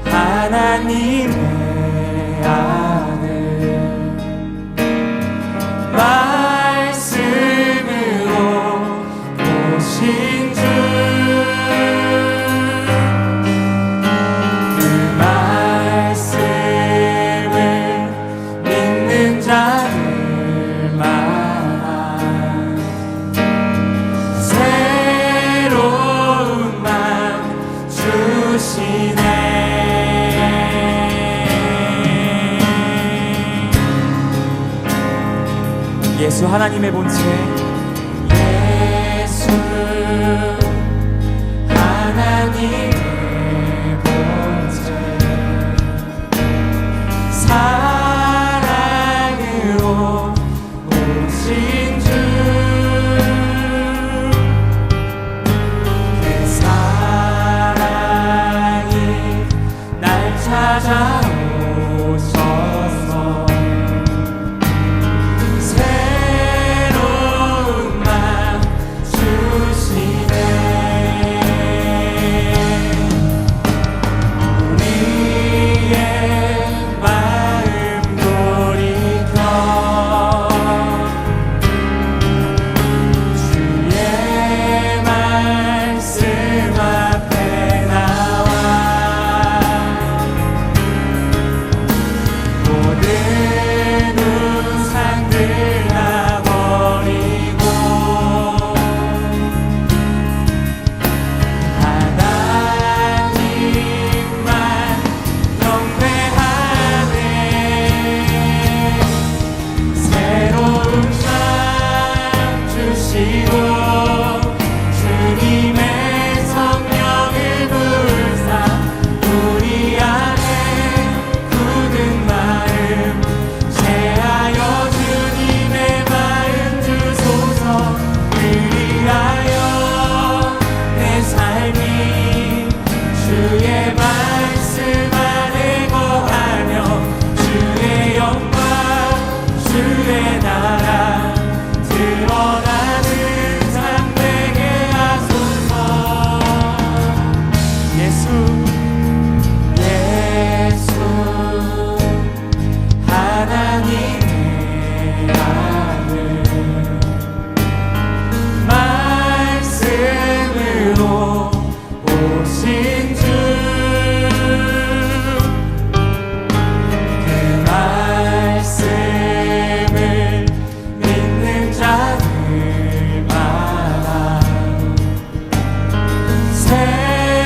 하나님의 아들 말씀으로 오신 주 그 말씀을 믿는 자들마다 새로운 맘 주시네. 예수 하나님의 본체, 예수 하나님의 본체, 사랑으로 오신 주 그 사랑이 날 찾아오셔서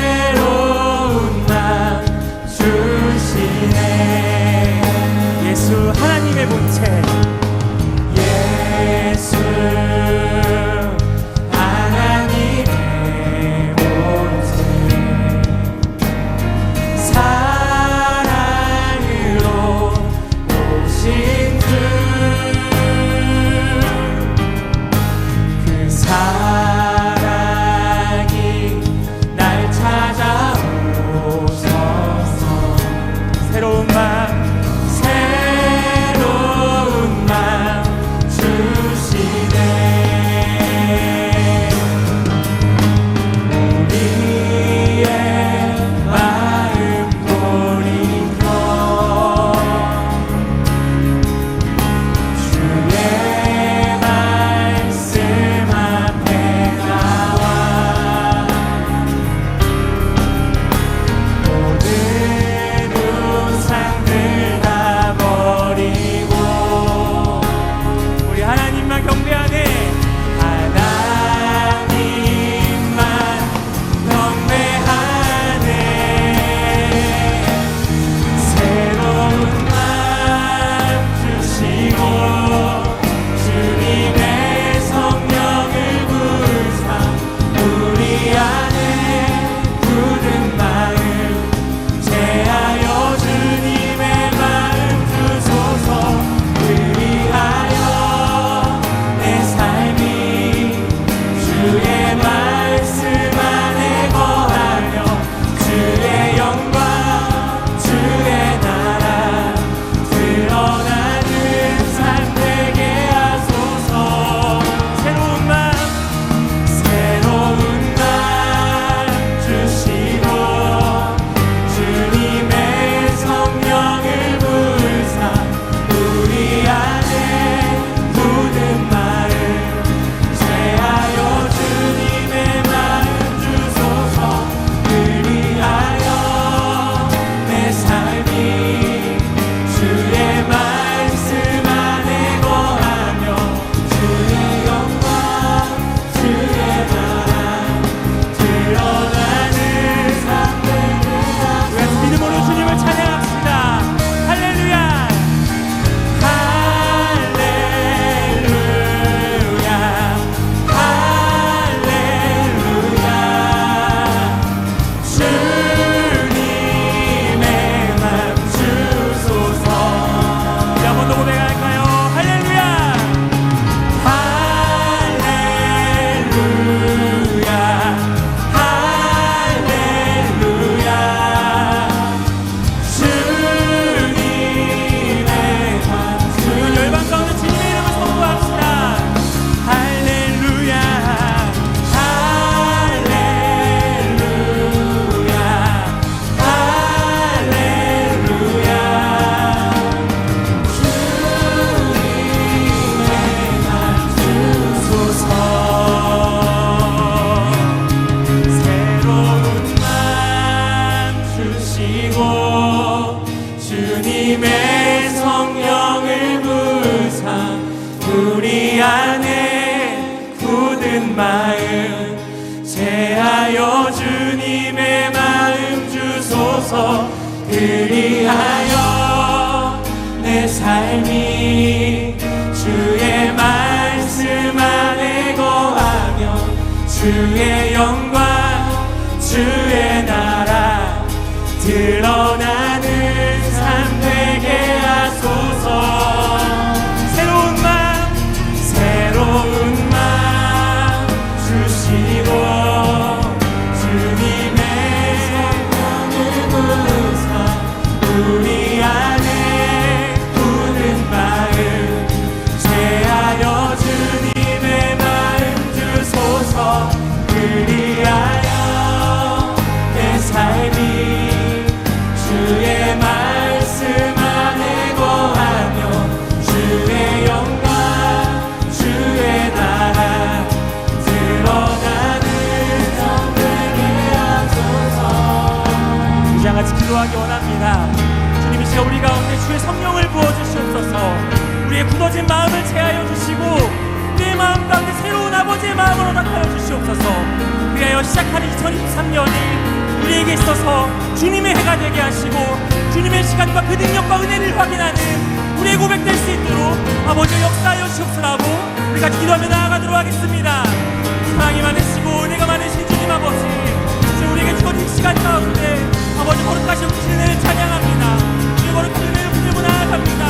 새로운 푸른 마음 제하여 주님의 마음 주소서. 그리하여 내 삶이 주의 말씀 안에 거하며 주의 영광 주의 나라 드러나는 삶 되게 하소서. 새로운 마음 주시고 주님의 성령을 부으사 우리 안에 푸른 마음 제하여 주님의 마음 주소서. 그리하여 내 삶이 주의 말씀 안에 거하며 주의 영광 주의 나라 드러나는 성 되게 하소서. 우리 같이 기도하기 원합니다. 주님, 이 시간 우리 가운데 주의 성령을 부어주시옵소서. 우리의 굳어진 마음을 제하여 주시고 우리의 마음 가운데 새로운 아버지의 마음을 허락하여 주시옵소서. 그리하여 시작하는 2023년이 우리에게 있어서 주님의 해가 되게 하시고 주님의 시간과 그 능력과 은혜를 확인하는 우리의 고백될 수 있도록 아버지 역사하여 주옵소서라고 우리 같이 기도하며 나아가도록 하겠습니다. 사랑이 많으시고 은혜가 많으신 주님 아버지, 지금 우리에게 주어진 시간 가운데 아버지 거룩하신 주신 은혜를 찬양합니다. 주의 거룩한 은혜를 붙들고 나아갑니다.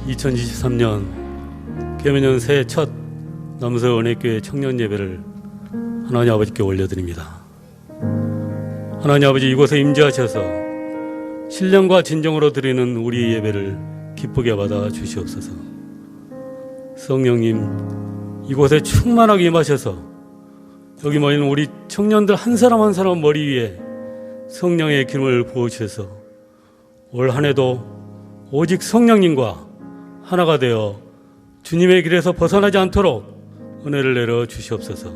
(2023년) 개묘년 새해 첫 남서 은혜교회 청년 예배를 하나님 아버지께 올려드립니다. 하나님 아버지, 이곳에 임재하셔서 신령과 진정으로 드리는 우리 예배를 기쁘게 받아 주시옵소서. 성령님, 이곳에 충만하게 임하셔서 여기 모인 우리 청년들 한 사람 한 사람 머리 위에 성령의 기름을 부어주셔서 올 한 해도 오직 성령님과 하나가 되어 주님의 길에서 벗어나지 않도록 은혜를 내려 주시옵소서.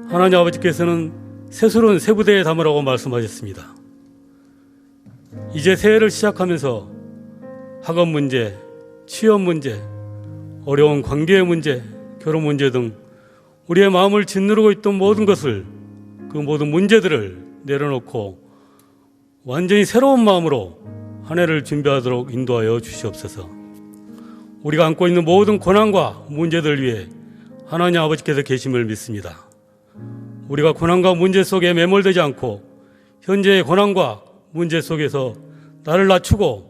하나님 아버지께서는 새술은 새 부대에 담으라고 말씀하셨습니다. 이제 새해를 시작하면서 학업 문제, 취업 문제, 어려운 관계의 문제, 결혼 문제 등 우리의 마음을 짓누르고 있던 모든 것을, 그 모든 문제들을 내려놓고 완전히 새로운 마음으로 한 해를 준비하도록 인도하여 주시옵소서. 우리가 안고 있는 모든 고난과 문제들 위해 하나님 아버지께서 계심을 믿습니다. 우리가 고난과 문제 속에 매몰되지 않고 현재의 고난과 문제 속에서 나를 낮추고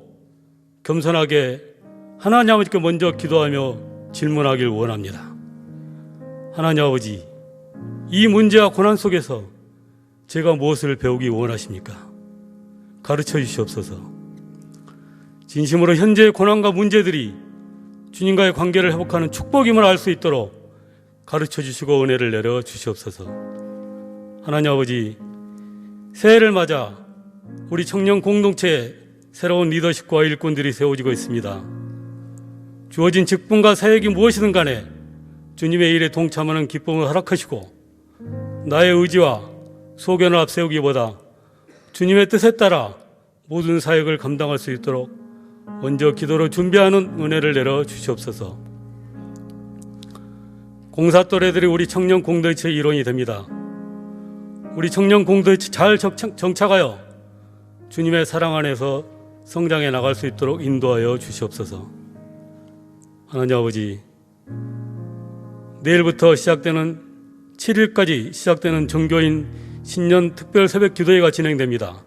겸손하게 하나님 아버지께 먼저 기도하며 질문하길 원합니다. 하나님 아버지, 이 문제와 고난 속에서 제가 무엇을 배우기 원하십니까? 가르쳐 주시옵소서. 진심으로 현재의 고난과 문제들이 주님과의 관계를 회복하는 축복임을 알 수 있도록 가르쳐 주시고 은혜를 내려 주시옵소서. 하나님 아버지, 새해를 맞아 우리 청년 공동체에 새로운 리더십과 일꾼들이 세워지고 있습니다. 주어진 직분과 사역이 무엇이든 간에 주님의 일에 동참하는 기쁨을 허락하시고 나의 의지와 소견을 앞세우기보다 주님의 뜻에 따라 모든 사역을 감당할 수 있도록 먼저 기도로 준비하는 은혜를 내려 주시옵소서. 공사 또래들이 우리 청년 공동체의 일원이 됩니다. 우리 청년 공동체 잘 정착하여 주님의 사랑 안에서 성장해 나갈 수 있도록 인도하여 주시옵소서. 하나님 아버지, 내일부터 시작되는 7일까지 시작되는 종교인 신년 특별 새벽 기도회가 진행됩니다.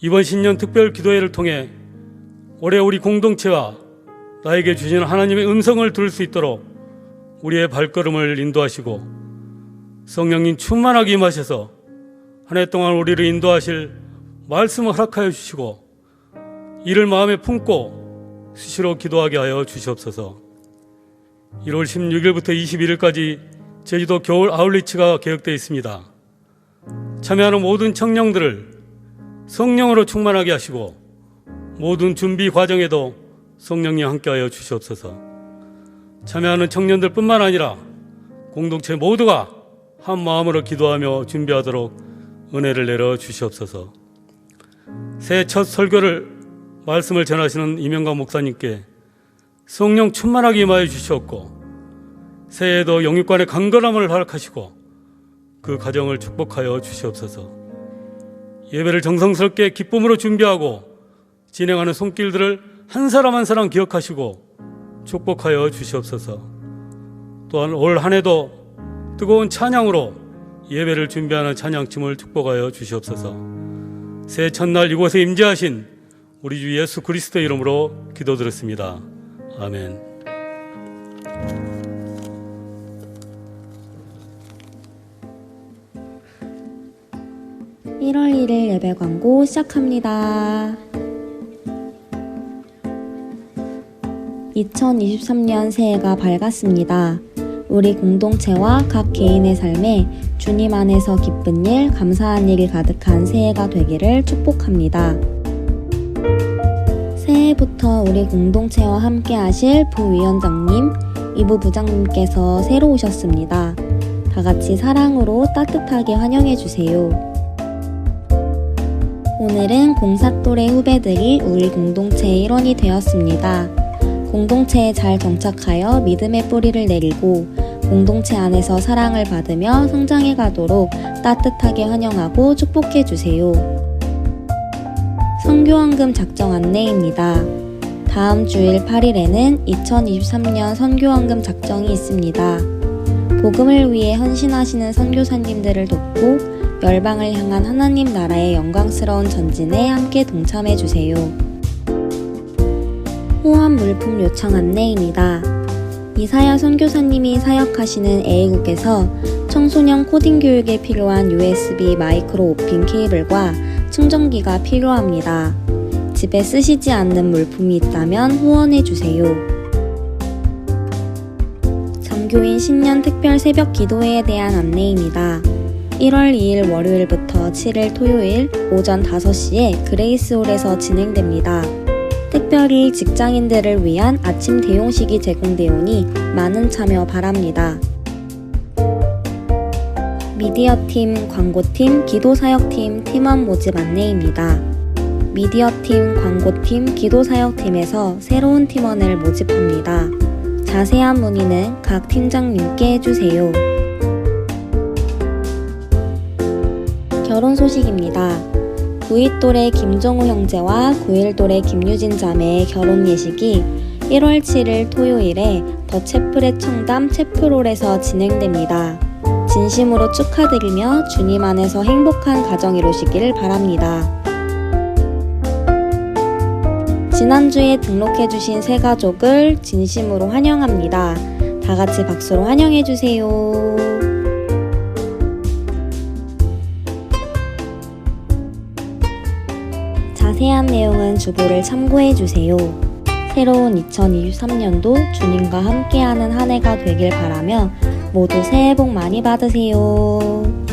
이번 신년 특별 기도회를 통해 올해 우리 공동체와 나에게 주시는 하나님의 음성을 들을 수 있도록 우리의 발걸음을 인도하시고 성령님 충만하게 임하셔서 한 해 동안 우리를 인도하실 말씀을 허락하여 주시고 이를 마음에 품고 수시로 기도하게 하여 주시옵소서. 1월 16일부터 21일까지 제주도 겨울 아울리치가 계획되어 있습니다. 참여하는 모든 청년들을 성령으로 충만하게 하시고 모든 준비 과정에도 성령님 함께하여 주시옵소서. 참여하는 청년들뿐만 아니라 공동체 모두가 한 마음으로 기도하며 준비하도록 은혜를 내려 주시옵소서. 새해 첫 설교를 말씀을 전하시는 이명강 목사님께 성령 충만하게 임하여 주시옵고 새해에도 영육간의 강건함을 허락하시고 그 가정을 축복하여 주시옵소서. 예배를 정성스럽게 기쁨으로 준비하고 진행하는 손길들을 한 사람 한 사람 기억하시고 축복하여 주시옵소서. 또한 올 한 해도 뜨거운 찬양으로 예배를 준비하는 찬양팀을 축복하여 주시옵소서. 새해 첫날 이곳에 임재하신 우리 주 예수 그리스도의 이름으로 기도드렸습니다. 아멘. (1월 1일) 예배 광고 시작합니다. 2023년 새해가 밝았습니다. 우리 공동체와 각 개인의 삶에 주님 안에서 기쁜 일, 감사한 일이 가득한 새해가 되기를 축복합니다. 새해부터 우리 공동체와 함께 하실 부위원장님, 이부 부장님께서 새로 오셨습니다. 다 같이 사랑으로 따뜻하게 환영해 주세요. 오늘은 공사 또래 후배들이 우리 공동체의 일원이 되었습니다. 공동체에 잘 정착하여 믿음의 뿌리를 내리고 공동체 안에서 사랑을 받으며 성장해 가도록 따뜻하게 환영하고 축복해 주세요. 선교헌금 작정 안내입니다. 다음 주일 8일에는 2023년 선교헌금 작정이 있습니다. 복음을 위해 헌신하시는 선교사님들을 돕고 열방을 향한 하나님 나라의 영광스러운 전진에 함께 동참해 주세요. 호환 물품 요청 안내입니다. 이사야 선교사님이 사역하시는 애국에서 청소년 코딩 교육에 필요한 USB 마이크로 오핀 케이블과 충전기가 필요합니다. 집에 쓰시지 않는 물품이 있다면 후원해 주세요. 장교인 신년 특별 새벽 기도회에 대한 안내입니다. 1월 2일 월요일부터 7일 토요일 오전 5시에 그레이스홀에서 진행됩니다. 특별히 직장인들을 위한 아침 대용식이 제공되오니 많은 참여 바랍니다. 미디어팀, 광고팀, 기도사역팀 팀원 모집 안내입니다. 미디어팀, 광고팀, 기도사역팀에서 새로운 팀원을 모집합니다. 자세한 문의는 각 팀장님께 해주세요. 결혼 소식입니다. 9위 또래 김정우 형제와 9일 또래 김유진 자매의 결혼 예식이 1월 7일 토요일에 더 채플의 청담 채플홀에서 진행됩니다. 진심으로 축하드리며 주님 안에서 행복한 가정 이루시기를 바랍니다. 지난주에 등록해주신 새 가족을 진심으로 환영합니다. 다 같이 박수로 환영해주세요. 자세한 내용은 주보를 참고해주세요. 새로운 2023년도 주님과 함께하는 한 해가 되길 바라며 모두 새해 복 많이 받으세요.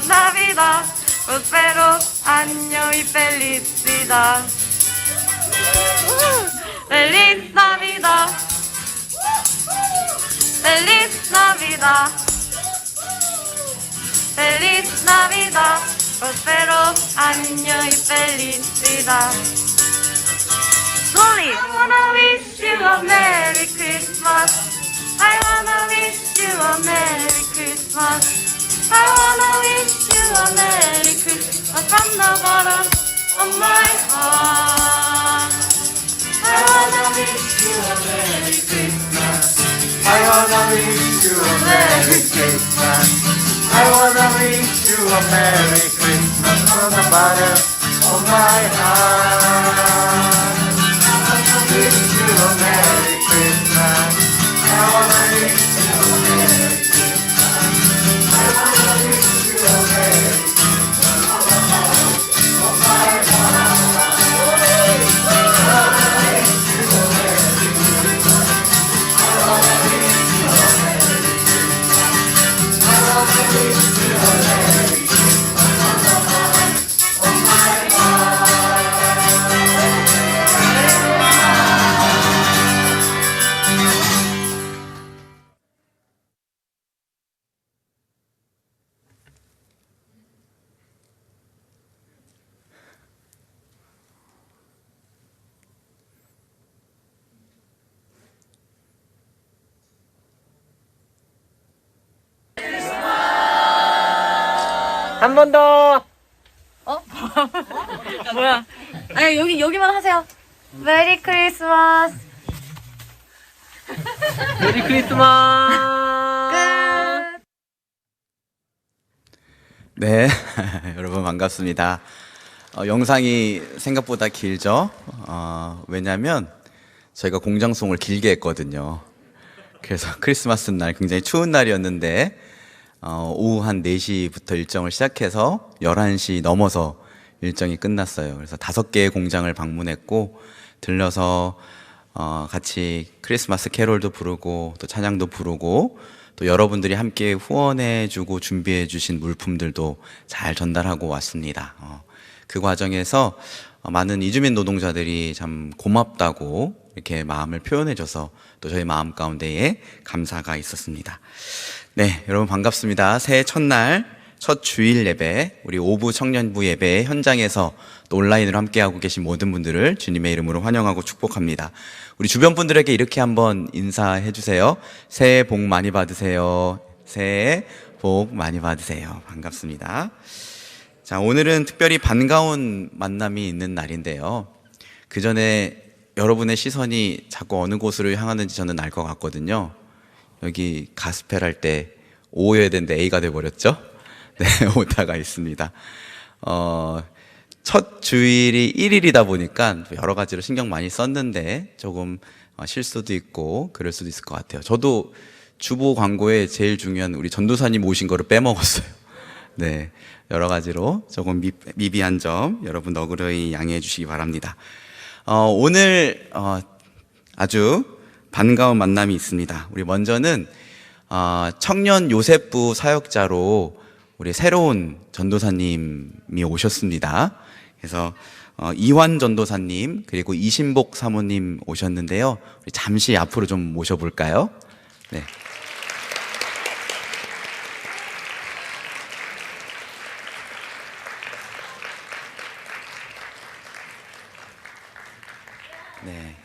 Navidad, prospero año y felicidad. Feliz Navidad, feliz Navidad, feliz Navidad, prospero año y felicidad. Slowly. I wanna wish you a Merry Christmas. I wanna wish you a Merry Christmas. I wanna wish you a Merry Christmas from the bottom of my heart. I wanna wish you a Merry Christmas. I wanna wish you a Merry Christmas. I wanna wish you a Merry Christmas from the bottom of my heart. Wish you a Merry Christmas. I wanna wish you a Merry Christmas. I wanna wish you a Merry Christmas from the bottom of my heart. I wanna wish you a Merry Christmas. I wanna wish you a Merry Christmas. I wanna wish you a Merry Christmas from the bottom of my heart. 한 번 더. 뭐야? 아니 여기만 하세요. 메리 크리스마스. 메리 크리스마스. 끝. 네, 여러분 반갑습니다. 영상이 생각보다 길죠? 왜냐면 저희가 공장송을 길게 했거든요. 그래서 크리스마스 날 굉장히 추운 날이었는데 오후 한 4시부터 일정을 시작해서 11시 넘어서 일정이 끝났어요. 그래서 5개의 공장을 방문했고 들려서 같이 크리스마스 캐롤도 부르고 또 찬양도 부르고 또 여러분들이 함께 후원해주고 준비해주신 물품들도 잘 전달하고 왔습니다. 그 과정에서 많은 이주민 노동자들이 참 고맙다고 이렇게 마음을 표현해줘서 또 저희 마음 가운데에 감사가 있었습니다. 네, 여러분 반갑습니다. 새해 첫날 첫 주일 예배, 우리 오부 청년부 예배 현장에서 또 온라인으로 함께하고 계신 모든 분들을 주님의 이름으로 환영하고 축복합니다. 우리 주변 분들에게 이렇게 한번 인사해 주세요. 새해 복 많이 받으세요. 새해 복 많이 받으세요. 반갑습니다. 자, 오늘은 특별히 반가운 만남이 있는 날인데요. 그 전에 여러분의 시선이 자꾸 어느 곳으로 향하는지 저는 알 것 같거든요. 여기 가스펠 할 때 O여야 되는데 A가 돼버렸죠? 네, 오타가 있습니다. 첫 주일이 1일이다 보니까 여러 가지로 신경 많이 썼는데 조금 실수도 있고 그럴 수도 있을 것 같아요. 저도 주보 광고에 제일 중요한 우리 전도사님 오신 거를 빼먹었어요. 네, 여러 가지로 조금 미비한 점 여러분 너그러이 양해해 주시기 바랍니다. 오늘 아주 반가운 만남이 있습니다. 우리 먼저는 청년 요셉부 사역자로 우리 새로운 전도사님이 오셨습니다. 그래서 이환 전도사님 그리고 이신복 사모님 오셨는데요. 우리 잠시 앞으로 좀 모셔볼까요? 네. 네.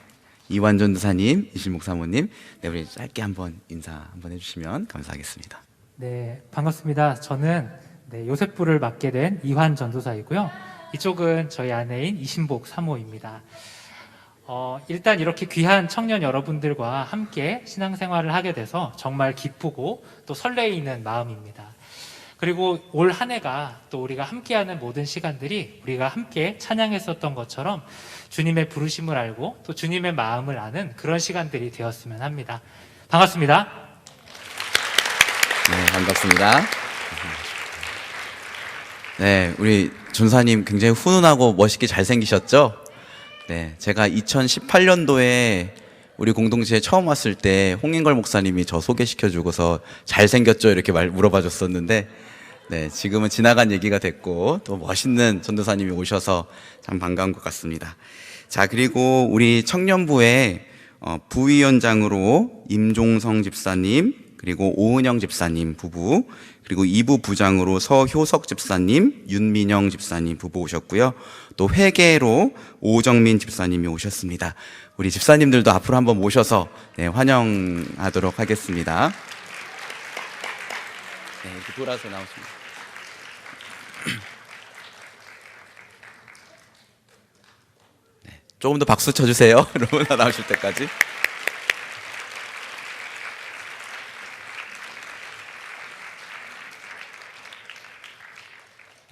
이완 전도사님, 이신목 사모님, 네, 우리 짧게 한번 인사 한번 해주시면 감사하겠습니다. 네, 반갑습니다. 저는 요셉부를 맡게 된 이환 전도사이고요. 이쪽은 저희 아내인 이신복 사모입니다. 일단 이렇게 귀한 청년 여러분들과 함께 신앙생활을 하게 돼서 정말 기쁘고 또 설레이는 마음입니다. 그리고 올 한 해가 또 우리가 함께하는 모든 시간들이 우리가 함께 찬양했었던 것처럼 주님의 부르심을 알고 또 주님의 마음을 아는 그런 시간들이 되었으면 합니다. 반갑습니다. 네, 반갑습니다. 네, 우리 전사님 굉장히 훈훈하고 멋있게 잘생기셨죠? 네, 제가 2018년도에 우리 공동체에 처음 왔을 때 홍인걸 목사님이 저 소개시켜주고서 잘생겼죠? 이렇게 물어봐 줬었는데 네, 지금은 지나간 얘기가 됐고 또 멋있는 전도사님이 오셔서 참 반가운 것 같습니다. 자, 그리고 우리 청년부에 부위원장으로 임종성 집사님, 그리고 오은영 집사님 부부, 그리고 2부 부장으로 서효석 집사님, 윤민영 집사님 부부 오셨고요. 또 회계로 오정민 집사님이 오셨습니다. 우리 집사님들도 앞으로 한번 모셔서 네, 환영하도록 하겠습니다. 네, 이렇게 돌아서 나오십니다. 네, 조금 더 박수 쳐주세요. 여러분 다 나오실 때까지.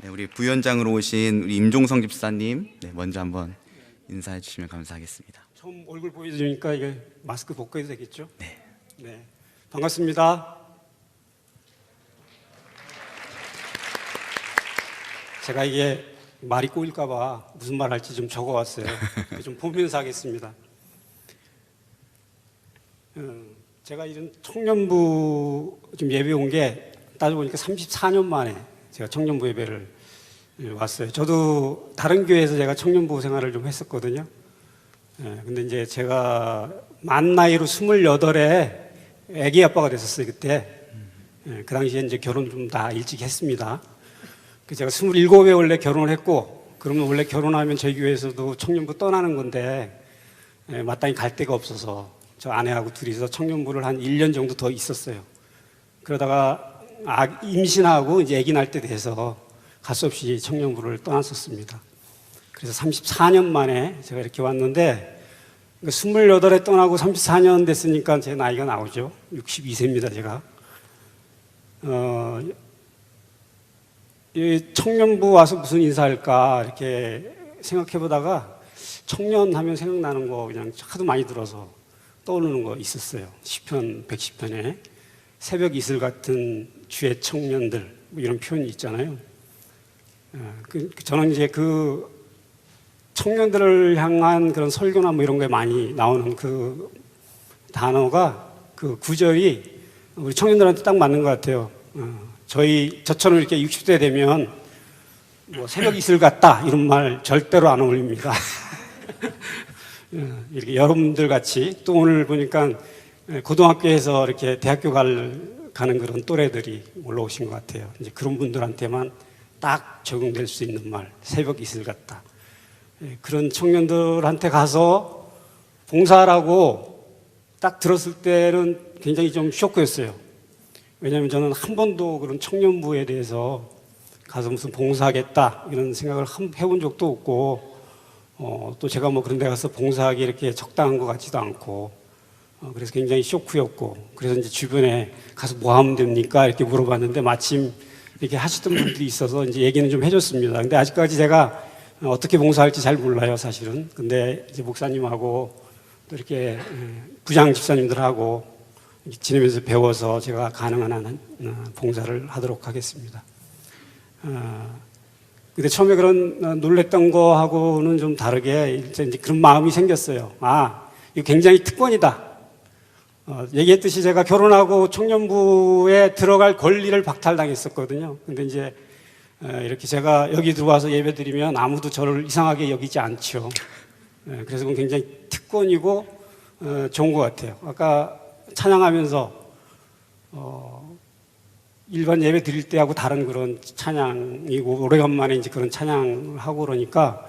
네, 우리 부위원장으로 오신 우리 임종성 집사님, 네, 먼저 한번 인사해 주시면 감사하겠습니다. 처음 얼굴 보여주니까 이게 마스크 벗고 해도 되겠죠? 네. 네, 반갑습니다. 제가 이게 말이 꼬일까봐 무슨 말 할지 좀 적어왔어요. 좀 보면서 하겠습니다. 제가 이런 청년부 좀 예배 온 게 따져보니까 34년 만에 제가 청년부 예배를 왔어요. 저도 다른 교회에서 제가 청년부 생활을 좀 했었거든요. 근데 이제 제가 만 나이로 28에 아기 아빠가 됐었어요, 그때. 그 당시에 이제 결혼 좀 다 일찍 했습니다. 제가 27에 원래 결혼을 했고, 그러면 원래 결혼하면 저희 교회에서도 청년부 떠나는 건데, 마땅히 갈 데가 없어서 저 아내하고 둘이서 청년부를 한 1년 정도 더 있었어요. 그러다가 임신하고 이제 아기 날 때 돼서 갈 수 없이 청년부를 떠났었습니다. 그래서 34년 만에 제가 이렇게 왔는데, 28에 떠나고 34년 됐으니까 제 나이가 나오죠. 62세입니다, 제가. 이 청년부 와서 무슨 인사할까 이렇게 생각해 보다가 청년 하면 생각나는 거 그냥 하도 많이 들어서 떠오르는 거 있었어요. 시편 110편에 새벽 이슬 같은 주의 청년들 뭐 이런 표현이 있잖아요. 저는 이제 그 청년들을 향한 그런 설교나 뭐 이런 거에 많이 나오는 그 단어가 그 구절이 우리 청년들한테 딱 맞는 것 같아요. 저처럼 이렇게 60대 되면 뭐 새벽 이슬 같다 이런 말 절대로 안 어울립니다. 이렇게 여러분들 같이 또 오늘 보니까 고등학교에서 이렇게 대학교 가는 그런 또래들이 올라오신 것 같아요. 이제 그런 분들한테만 딱 적용될 수 있는 말, 새벽 이슬 같다. 그런 청년들한테 가서 봉사하라고 딱 들었을 때는 굉장히 좀 쇼크였어요. 왜냐하면 저는 한 번도 그런 청년부에 대해서 가서 무슨 봉사하겠다 이런 생각을 해본 적도 없고, 또 제가 뭐 그런 데 가서 봉사하기 이렇게 적당한 것 같지도 않고, 그래서 굉장히 쇼크였고, 그래서 이제 주변에 가서 뭐 하면 됩니까? 이렇게 물어봤는데 마침 이렇게 하시던 분들이 있어서 이제 얘기는 좀 해줬습니다. 근데 아직까지 제가 어떻게 봉사할지 잘 몰라요, 사실은. 근데 이제 목사님하고 또 이렇게 부장 집사님들하고 지내면서 배워서 제가 가능한 한 봉사를 하도록 하겠습니다. 근데 처음에 그런 놀랬던 거하고는 좀 다르게 이제 그런 마음이 생겼어요. 이거 굉장히 특권이다. 얘기했듯이 제가 결혼하고 청년부에 들어갈 권리를 박탈당했었거든요. 근데 이제 이렇게 제가 여기 들어와서 예배드리면 아무도 저를 이상하게 여기지 않죠. 그래서 그건 굉장히 특권이고 좋은 것 같아요. 아까 찬양하면서 일반 예배 드릴 때하고 다른 그런 찬양이고 오래간만에 이제 그런 찬양을 하고 그러니까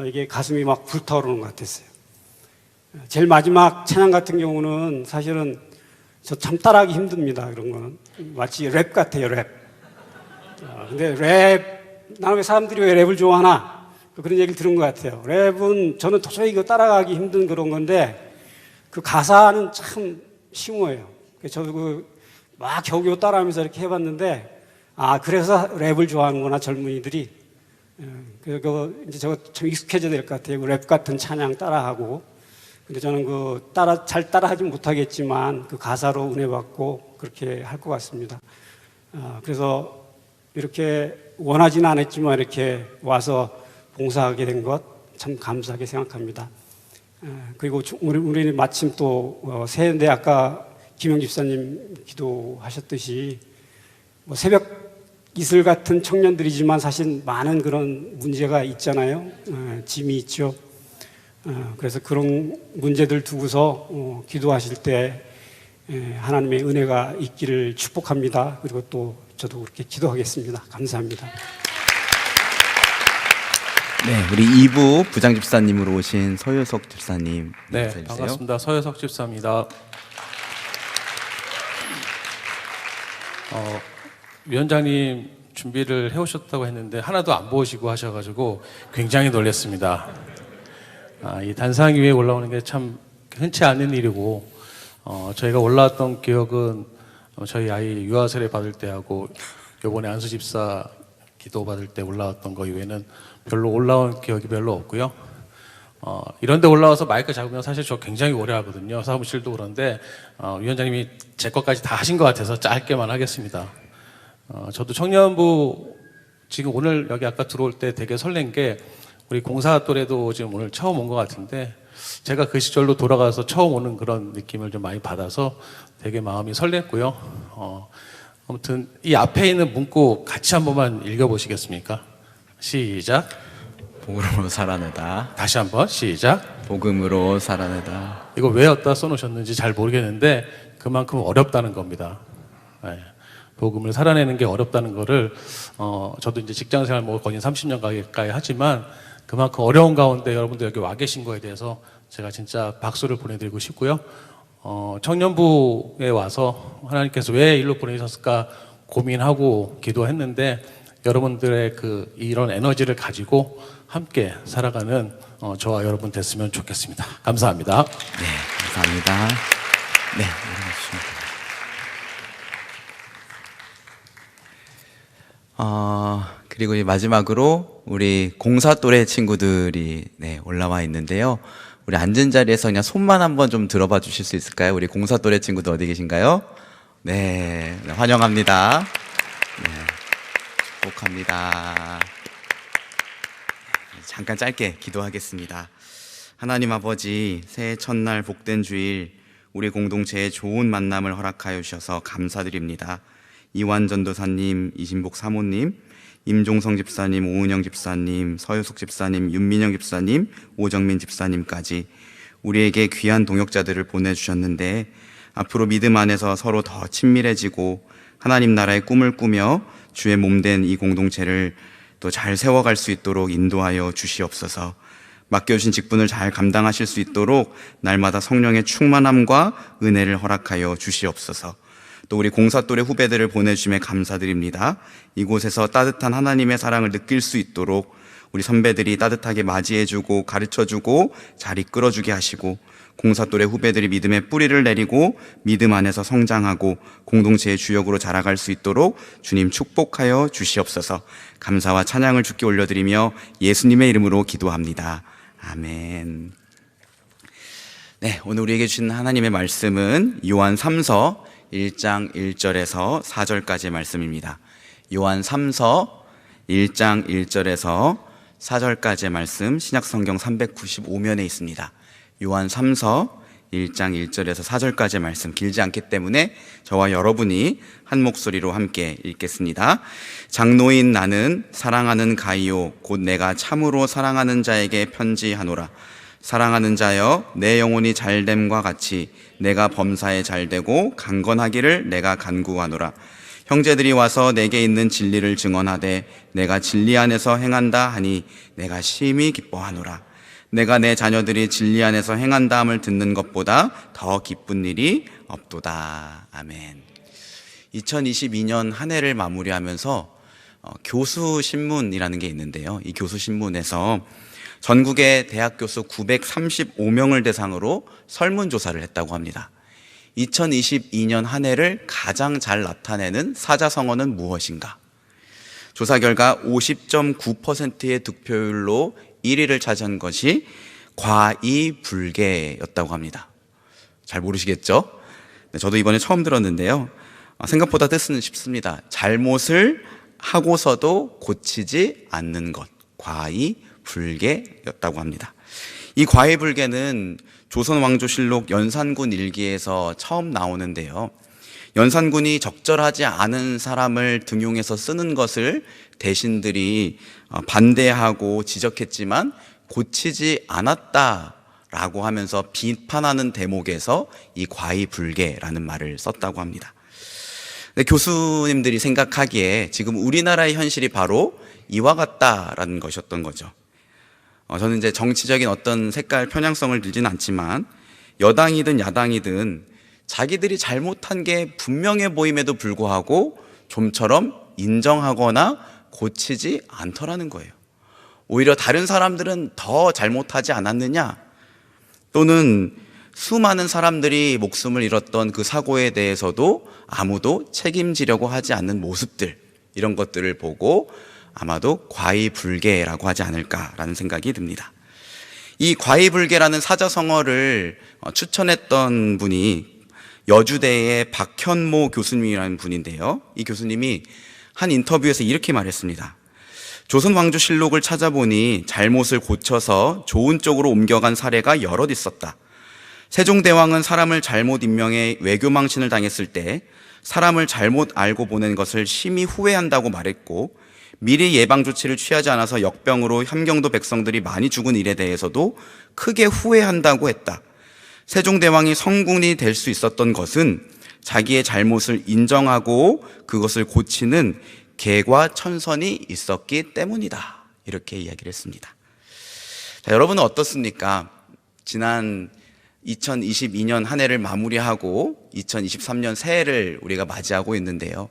이게 가슴이 막 불타오르는 것 같았어요. 제일 마지막 찬양 같은 경우는 사실은 저 참 따라하기 힘듭니다. 그런 거는 마치 랩 같아요, 랩. 근데 나는 왜 사람들이 왜 랩을 좋아하나? 그런 얘기를 들은 것 같아요. 랩은 저는 도저히 이거 따라가기 힘든 그런 건데 그 가사는 참 쉬워요. 저도 막 겨우겨우 따라하면서 이렇게 해봤는데 그래서 랩을 좋아하는구나 젊은이들이. 그래서 이제 저거 좀 익숙해져야 될 것 같아요. 랩 같은 찬양 따라하고. 근데 저는 잘 따라하지 못하겠지만 그 가사로 은혜 받고 그렇게 할 것 같습니다. 그래서 이렇게 원하지는 않았지만 이렇게 와서 봉사하게 된 것 참 감사하게 생각합니다. 그리고 우리는 마침 또 새해인데 아까 김영 집사님 기도하셨듯이 뭐 새벽 이슬 같은 청년들이지만 사실 많은 그런 문제가 있잖아요. 짐이 있죠. 그래서 그런 문제들 두고서 기도하실 때 하나님의 은혜가 있기를 축복합니다. 그리고 또 저도 그렇게 기도하겠습니다. 감사합니다. 네, 우리 2부 부장집사님으로 오신 서효석 집사님. 네, 인사해 주세요. 반갑습니다. 서효석 집사입니다. 위원장님 준비를 해오셨다고 했는데 하나도 안 보시고 하셔가지고 굉장히 놀랐습니다. 이 단상 위에 올라오는 게 참 흔치 않은 일이고, 저희가 올라왔던 기억은 저희 아이 유아 세례 받을 때하고 이번에 안수 집사 기도 받을 때 올라왔던 거 이외에는 별로 올라온 기억이 별로 없고요. 이런 데 올라와서 마이크 잡으면 사실 저 굉장히 오래 하거든요. 사무실도 그런데 위원장님이 제 것까지 다 하신 것 같아서 짧게만 하겠습니다. 저도 청년부 지금 오늘 여기 아까 들어올 때 되게 설렌 게 우리 공사 또래도 지금 오늘 처음 온 것 같은데 제가 그 시절로 돌아가서 처음 오는 그런 느낌을 좀 많이 받아서 되게 마음이 설렜고요. 아무튼 이 앞에 있는 문구 같이 한 번만 읽어보시겠습니까? 시작. 복음으로 살아내다. 다시 한번 시작. 복음으로 살아내다. 이거 왜 어디다 써놓으셨는지 잘 모르겠는데 그만큼 어렵다는 겁니다. 네. 복음을 살아내는 게 어렵다는 거를 저도 이제 직장생활 뭐 거의 30년 가까이 하지만 그만큼 어려운 가운데 여러분들 여기 와 계신 거에 대해서 제가 진짜 박수를 보내드리고 싶고요. 청년부에 와서 하나님께서 왜 일로 보내셨을까 고민하고 기도했는데 여러분들의 이런 에너지를 가지고 함께 살아가는 저와 여러분 됐으면 좋겠습니다. 감사합니다. 네, 감사합니다. 네, 올라가주시면. 그리고 마지막으로 우리 공사 또래 친구들이 올라와 있는데요. 우리 앉은 자리에서 그냥 손만 한번 좀 들어봐 주실 수 있을까요? 우리 공사 또래 친구들 어디 계신가요? 네, 환영합니다. 네, 축복합니다. 잠깐 짧게 기도하겠습니다. 하나님 아버지, 새해 첫날 복된 주일 우리 공동체에 좋은 만남을 허락하여 주셔서 감사드립니다. 이완 전도사님, 이신복 사모님, 임종성 집사님, 오은영 집사님, 서효숙 집사님, 윤민영 집사님, 오정민 집사님까지 우리에게 귀한 동역자들을 보내주셨는데 앞으로 믿음 안에서 서로 더 친밀해지고 하나님 나라의 꿈을 꾸며 주의 몸된 이 공동체를 또 잘 세워갈 수 있도록 인도하여 주시옵소서. 맡겨주신 직분을 잘 감당하실 수 있도록 날마다 성령의 충만함과 은혜를 허락하여 주시옵소서. 또 우리 공사 또래 후배들을 보내주심에 감사드립니다. 이곳에서 따뜻한 하나님의 사랑을 느낄 수 있도록 우리 선배들이 따뜻하게 맞이해주고 가르쳐주고 잘 이끌어주게 하시고 공사 또래 후배들이 믿음의 뿌리를 내리고 믿음 안에서 성장하고 공동체의 주역으로 자라갈 수 있도록 주님 축복하여 주시옵소서. 감사와 찬양을 주께 올려드리며 예수님의 이름으로 기도합니다. 아멘. 네, 오늘 우리에게 주신 하나님의 말씀은 요한 3서 1장 1절에서 4절까지의 말씀입니다. 요한 3서 1장 1절에서 4절까지의 말씀 신약성경 395면에 있습니다. 요한 3서 1장 1절에서 4절까지의 말씀 길지 않기 때문에 저와 여러분이 한 목소리로 함께 읽겠습니다. 장로인 나는 사랑하는 가이오 곧 내가 참으로 사랑하는 자에게 편지하노라. 사랑하는 자여 내 영혼이 잘됨과 같이 내가 범사에 잘되고 강건하기를 내가 간구하노라. 형제들이 와서 내게 있는 진리를 증언하되 내가 진리 안에서 행한다 하니 내가 심히 기뻐하노라. 내가 내 자녀들이 진리 안에서 행한다 함을 듣는 것보다 더 기쁜 일이 없도다. 아멘. 2022년 한 해를 마무리하면서 교수신문이라는 게 있는데요. 이 교수신문에서 전국의 대학 교수 935명을 대상으로 설문조사를 했다고 합니다. 2022년 한 해를 가장 잘 나타내는 사자성어는 무엇인가? 조사 결과 50.9%의 득표율로 1위를 차지한 것이 과이불개였다고 합니다. 잘 모르시겠죠? 저도 이번에 처음 들었는데요. 생각보다 뜻은 쉽습니다. 잘못을 하고서도 고치지 않는 것, 과이불개였다고 합니다. 이 과이불개는 조선왕조실록 연산군 일기에서 처음 나오는데요. 연산군이 적절하지 않은 사람을 등용해서 쓰는 것을 대신들이 반대하고 지적했지만 고치지 않았다라고 하면서 비판하는 대목에서 이 과의불개라는 말을 썼다고 합니다. 근데 교수님들이 생각하기에 지금 우리나라의 현실이 바로 이와 같다라는 것이었던 거죠. 저는 이제 정치적인 어떤 색깔 편향성을 들지는 않지만 여당이든 야당이든 자기들이 잘못한 게 분명해 보임에도 불구하고 좀처럼 인정하거나 고치지 않더라는 거예요. 오히려 다른 사람들은 더 잘못하지 않았느냐, 또는 수많은 사람들이 목숨을 잃었던 그 사고에 대해서도 아무도 책임지려고 하지 않는 모습들, 이런 것들을 보고 아마도 과의불개라고 하지 않을까라는 생각이 듭니다. 이 과의불개라는 사자성어를 추천했던 분이 여주대의 박현모 교수님이라는 분인데요. 이 교수님이 한 인터뷰에서 이렇게 말했습니다. 조선왕조실록을 찾아보니 잘못을 고쳐서 좋은 쪽으로 옮겨간 사례가 여럿 있었다. 세종대왕은 사람을 잘못 임명해 외교망신을 당했을 때 사람을 잘못 알고 보낸 것을 심히 후회한다고 말했고, 미리 예방조치를 취하지 않아서 역병으로 함경도 백성들이 많이 죽은 일에 대해서도 크게 후회한다고 했다. 세종대왕이 성군이 될 수 있었던 것은 자기의 잘못을 인정하고 그것을 고치는 계과천선이 있었기 때문이다. 이렇게 이야기를 했습니다. 자, 여러분은 어떻습니까? 지난 2022년 한 해를 마무리하고 2023년 새해를 우리가 맞이하고 있는데요.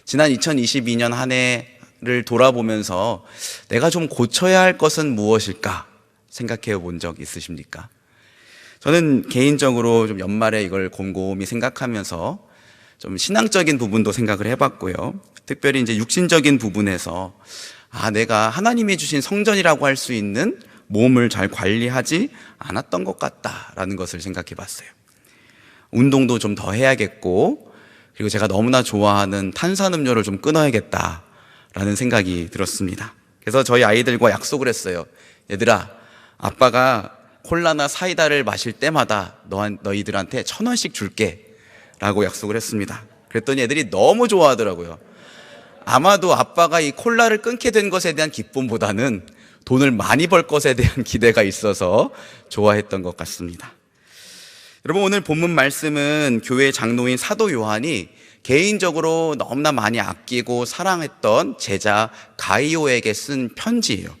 지난 2022년 한 해를 돌아보면서 내가 좀 고쳐야 할 것은 무엇일까 생각해 본 적 있으십니까? 저는 개인적으로 좀 연말에 이걸 곰곰이 생각하면서 좀 신앙적인 부분도 생각을 해봤고요. 특별히 이제 육신적인 부분에서 내가 하나님이 주신 성전이라고 할 수 있는 몸을 잘 관리하지 않았던 것 같다라는 것을 생각해 봤어요. 운동도 좀 더 해야겠고, 그리고 제가 너무나 좋아하는 탄산음료를 좀 끊어야겠다라는 생각이 들었습니다. 그래서 저희 아이들과 약속을 했어요. 얘들아, 아빠가 콜라나 사이다를 마실 때마다 너희들한테 1,000원씩 줄게 라고 약속을 했습니다. 그랬더니 애들이 너무 좋아하더라고요. 아마도 아빠가 이 콜라를 끊게 된 것에 대한 기쁨보다는 돈을 많이 벌 것에 대한 기대가 있어서 좋아했던 것 같습니다. 여러분, 오늘 본문 말씀은 교회 장로인 사도 요한이 개인적으로 너무나 많이 아끼고 사랑했던 제자 가이오에게 쓴 편지예요.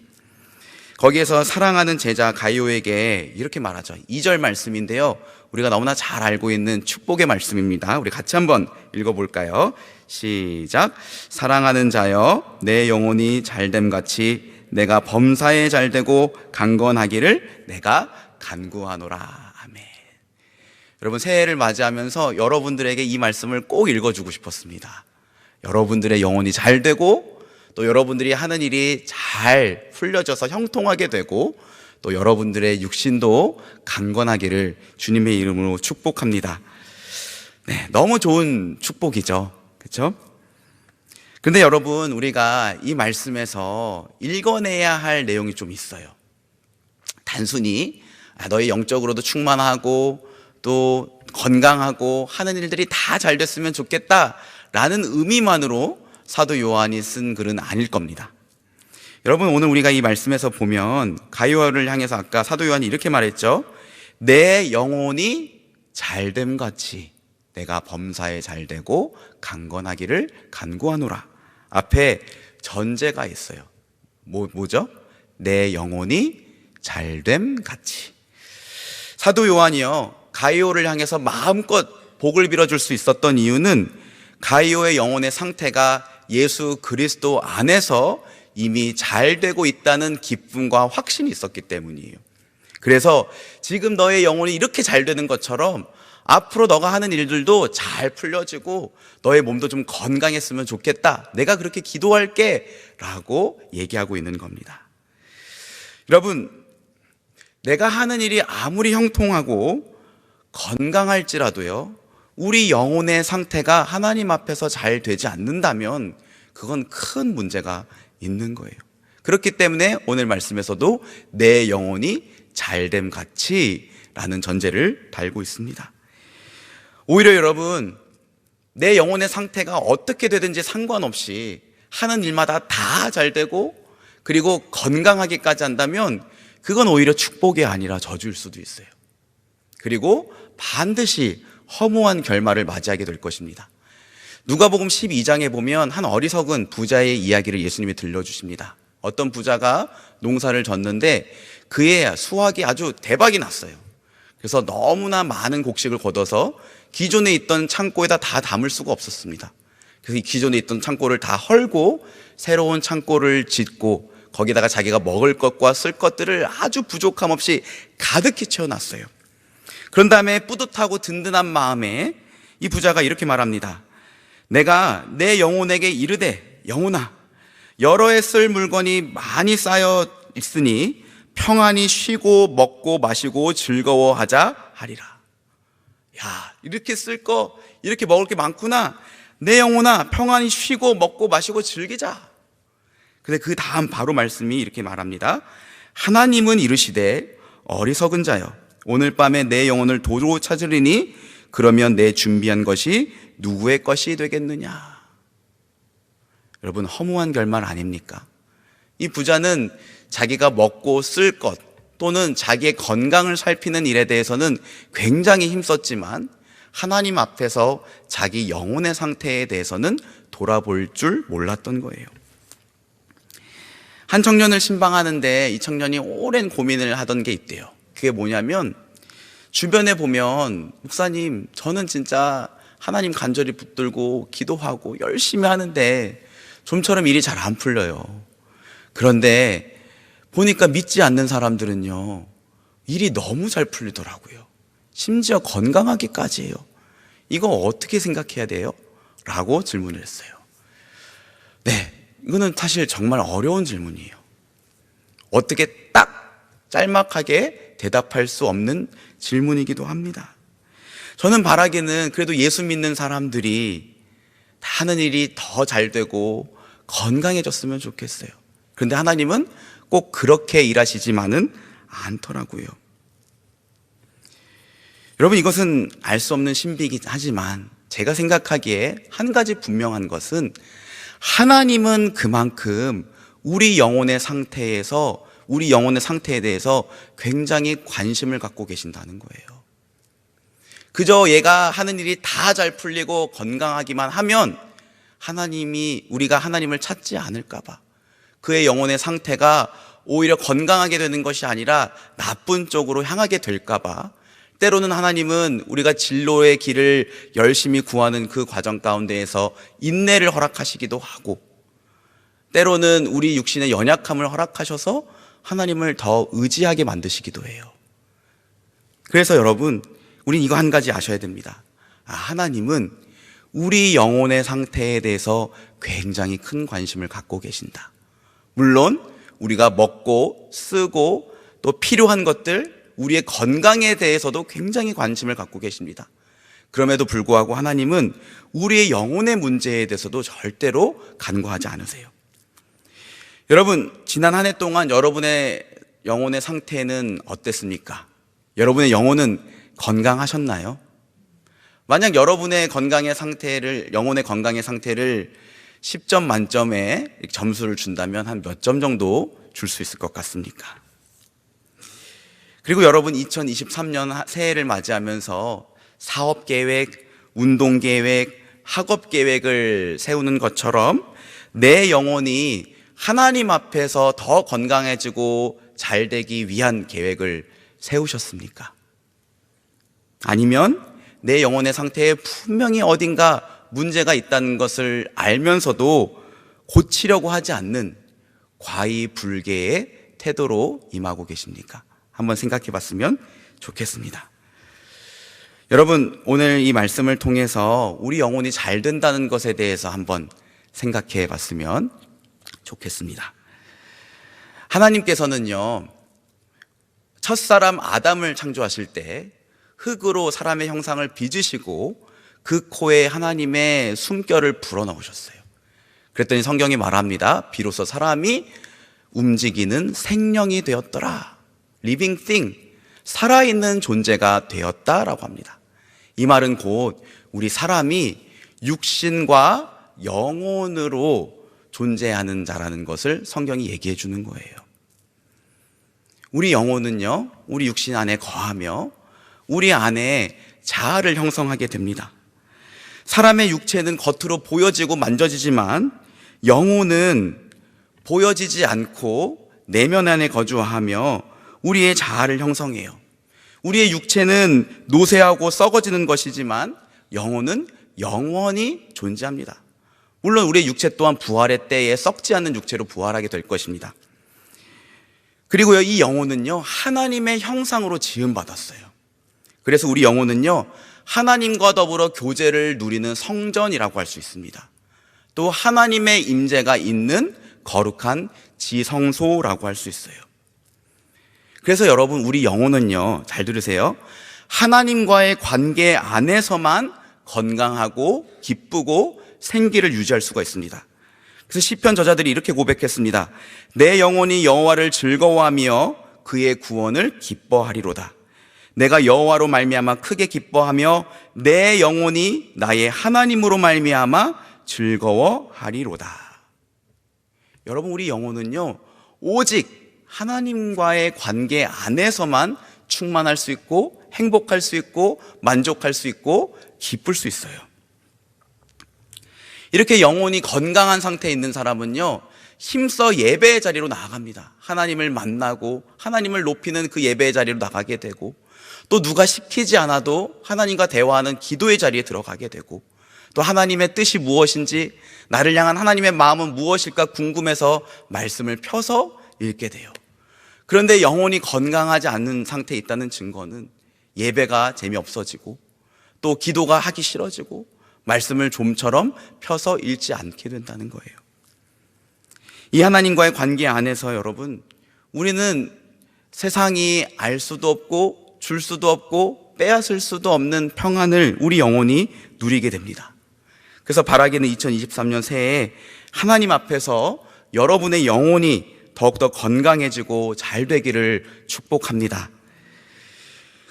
거기에서 사랑하는 제자 가이오에게 이렇게 말하죠. 2절 말씀인데요, 우리가 너무나 잘 알고 있는 축복의 말씀입니다. 우리 같이 한번 읽어볼까요? 시작. 사랑하는 자여, 내 영혼이 잘됨같이 내가 범사에 잘되고 강건하기를 내가 간구하노라. 아멘. 여러분, 새해를 맞이하면서 여러분들에게 이 말씀을 꼭 읽어주고 싶었습니다. 여러분들의 영혼이 잘되고, 또 여러분들이 하는 일이 잘 풀려져서 형통하게 되고, 또 여러분들의 육신도 강건하기를 주님의 이름으로 축복합니다. 네, 너무 좋은 축복이죠. 그렇죠? 근데 여러분, 우리가 이 말씀에서 읽어내야 할 내용이 좀 있어요. 단순히 너희 영적으로도 충만하고 또 건강하고 하는 일들이 다 잘 됐으면 좋겠다라는 의미만으로 사도 요한이 쓴 글은 아닐 겁니다. 여러분, 오늘 우리가 이 말씀에서 보면 가이오를 향해서 아까 사도 요한이 이렇게 말했죠. 내 영혼이 잘됨같이 내가 범사에 잘되고 강건하기를 간구하노라. 앞에 전제가 있어요. 뭐죠? 내 영혼이 잘됨같이. 사도 요한이요, 가이오를 향해서 마음껏 복을 빌어줄 수 있었던 이유는 가이오의 영혼의 상태가 예수 그리스도 안에서 이미 잘 되고 있다는 기쁨과 확신이 있었기 때문이에요. 그래서 지금 너의 영혼이 이렇게 잘 되는 것처럼 앞으로 너가 하는 일들도 잘 풀려지고 너의 몸도 좀 건강했으면 좋겠다, 내가 그렇게 기도할게 라고 얘기하고 있는 겁니다. 여러분, 내가 하는 일이 아무리 형통하고 건강할지라도요, 우리 영혼의 상태가 하나님 앞에서 잘 되지 않는다면 그건 큰 문제가 있는 거예요. 그렇기 때문에 오늘 말씀에서도 내 영혼이 잘됨같이 라는 전제를 달고 있습니다. 오히려 여러분, 내 영혼의 상태가 어떻게 되든지 상관없이 하는 일마다 다 잘 되고 그리고 건강하게까지 한다면 그건 오히려 축복이 아니라 저주일 수도 있어요. 그리고 반드시 허무한 결말을 맞이하게 될 것입니다. 누가복음 12장에 보면 한 어리석은 부자의 이야기를 예수님이 들려주십니다. 어떤 부자가 농사를 졌는데 그의 수확이 아주 대박이 났어요. 그래서 너무나 많은 곡식을 걷어서 기존에 있던 창고에다 다 담을 수가 없었습니다. 그래서 이 기존에 있던 창고를 다 헐고 새로운 창고를 짓고 거기다가 자기가 먹을 것과 쓸 것들을 아주 부족함 없이 가득히 채워놨어요. 그런 다음에 뿌듯하고 든든한 마음에 이 부자가 이렇게 말합니다. 내가 내 영혼에게 이르되 영혼아 여러 해 쓸 물건이 많이 쌓여 있으니 평안히 쉬고 먹고 마시고 즐거워하자 하리라. 야, 이렇게 쓸 거, 이렇게 먹을 게 많구나. 내 영혼아 평안히 쉬고 먹고 마시고 즐기자. 근데 그 다음 바로 말씀이 이렇게 말합니다. 하나님은 이르시되 어리석은 자여 오늘 밤에 내 영혼을 도로 찾으리니 그러면 내 준비한 것이 누구의 것이 되겠느냐. 여러분, 허무한 결말 아닙니까? 이 부자는 자기가 먹고 쓸 것 또는 자기의 건강을 살피는 일에 대해서는 굉장히 힘썼지만 하나님 앞에서 자기 영혼의 상태에 대해서는 돌아볼 줄 몰랐던 거예요. 한 청년을 신방하는데 이 청년이 오랜 고민을 하던 게 있대요. 그게 뭐냐면 주변에 보면 목사님 저는 진짜 하나님 간절히 붙들고 기도하고 열심히 하는데 좀처럼 일이 잘 안 풀려요. 그런데 보니까 믿지 않는 사람들은요 일이 너무 잘 풀리더라고요. 심지어 건강하기까지 해요. 이거 어떻게 생각해야 돼요? 라고 질문을 했어요. 네, 이거는 사실 정말 어려운 질문이에요. 어떻게 딱 짤막하게 대답할 수 없는 질문이기도 합니다. 저는 바라기는 그래도 예수 믿는 사람들이 하는 일이 더 잘 되고 건강해졌으면 좋겠어요. 그런데 하나님은 꼭 그렇게 일하시지만은 않더라고요. 여러분, 이것은 알 수 없는 신비이긴 하지만 제가 생각하기에 한 가지 분명한 것은 하나님은 그만큼 우리 영혼의 상태에 대해서 굉장히 관심을 갖고 계신다는 거예요. 그저 얘가 하는 일이 다 잘 풀리고 건강하기만 하면 우리가 하나님을 찾지 않을까 봐, 그의 영혼의 상태가 오히려 건강하게 되는 것이 아니라 나쁜 쪽으로 향하게 될까 봐 때로는 하나님은 우리가 진로의 길을 열심히 구하는 그 과정 가운데에서 인내를 허락하시기도 하고 때로는 우리 육신의 연약함을 허락하셔서 하나님을 더 의지하게 만드시기도 해요. 그래서 여러분, 우린 이거 한 가지 아셔야 됩니다. 하나님은 우리 영혼의 상태에 대해서 굉장히 큰 관심을 갖고 계신다. 물론 우리가 먹고 쓰고 또 필요한 것들, 우리의 건강에 대해서도 굉장히 관심을 갖고 계십니다. 그럼에도 불구하고 하나님은 우리의 영혼의 문제에 대해서도 절대로 간과하지 않으세요. 여러분, 지난 한 해 동안 여러분의 영혼의 상태는 어땠습니까? 여러분의 영혼은 건강하셨나요? 만약 여러분의 영혼의 건강의 상태를 10점 만점에 점수를 준다면 한 몇 점 정도 줄 수 있을 것 같습니까? 그리고 여러분, 2023년 새해를 맞이하면서 사업계획, 운동계획, 학업계획을 세우는 것처럼 내 영혼이 하나님 앞에서 더 건강해지고 잘 되기 위한 계획을 세우셨습니까? 아니면 내 영혼의 상태에 분명히 어딘가 문제가 있다는 것을 알면서도 고치려고 하지 않는 과의불개의 태도로 임하고 계십니까? 한번 생각해 봤으면 좋겠습니다. 여러분, 오늘 이 말씀을 통해서 우리 영혼이 잘 된다는 것에 대해서 한번 생각해 봤으면 좋겠습니다. 하나님께서는요, 첫사람 아담을 창조하실 때 흙으로 사람의 형상을 빚으시고 그 코에 하나님의 숨결을 불어넣으셨어요. 그랬더니 성경이 말합니다. 비로소 사람이 움직이는 생명이 되었더라. living thing, 살아있는 존재가 되었다라고 합니다. 이 말은 곧 우리 사람이 육신과 영혼으로 존재하는 자라는 것을 성경이 얘기해 주는 거예요. 우리 영혼은요, 우리 육신 안에 거하며 우리 안에 자아를 형성하게 됩니다. 사람의 육체는 겉으로 보여지고 만져지지만 영혼은 보여지지 않고 내면 안에 거주하며 우리의 자아를 형성해요. 우리의 육체는 노쇠하고 썩어지는 것이지만 영혼은 영원히 존재합니다. 물론 우리의 육체 또한 부활의 때에 썩지 않는 육체로 부활하게 될 것입니다. 그리고요, 이 영혼은요, 하나님의 형상으로 지음받았어요. 그래서 우리 영혼은요, 하나님과 더불어 교제를 누리는 성전이라고 할 수 있습니다. 또 하나님의 임재가 있는 거룩한 지성소라고 할 수 있어요. 그래서 여러분, 우리 영혼은요, 잘 들으세요. 하나님과의 관계 안에서만 건강하고 기쁘고 생기를 유지할 수가 있습니다. 그래서 시편 저자들이 이렇게 고백했습니다. 내 영혼이 여호와를 즐거워하며 그의 구원을 기뻐하리로다. 내가 여호와로 말미암아 크게 기뻐하며 내 영혼이 나의 하나님으로 말미암아 즐거워하리로다. 여러분, 우리 영혼은요, 오직 하나님과의 관계 안에서만 충만할 수 있고 행복할 수 있고 만족할 수 있고 기쁠 수 있어요. 이렇게 영혼이 건강한 상태에 있는 사람은요, 힘써 예배의 자리로 나아갑니다. 하나님을 만나고 하나님을 높이는 그 예배의 자리로 나가게 되고, 또 누가 시키지 않아도 하나님과 대화하는 기도의 자리에 들어가게 되고, 또 하나님의 뜻이 무엇인지, 나를 향한 하나님의 마음은 무엇일까 궁금해서 말씀을 펴서 읽게 돼요. 그런데 영혼이 건강하지 않는 상태에 있다는 증거는 예배가 재미없어지고, 또 기도가 하기 싫어지고, 말씀을 좀처럼 펴서 읽지 않게 된다는 거예요. 이 하나님과의 관계 안에서 여러분, 우리는 세상이 알 수도 없고 줄 수도 없고 빼앗을 수도 없는 평안을 우리 영혼이 누리게 됩니다. 그래서 바라기는 2023년 새해에 하나님 앞에서 여러분의 영혼이 더욱더 건강해지고 잘 되기를 축복합니다.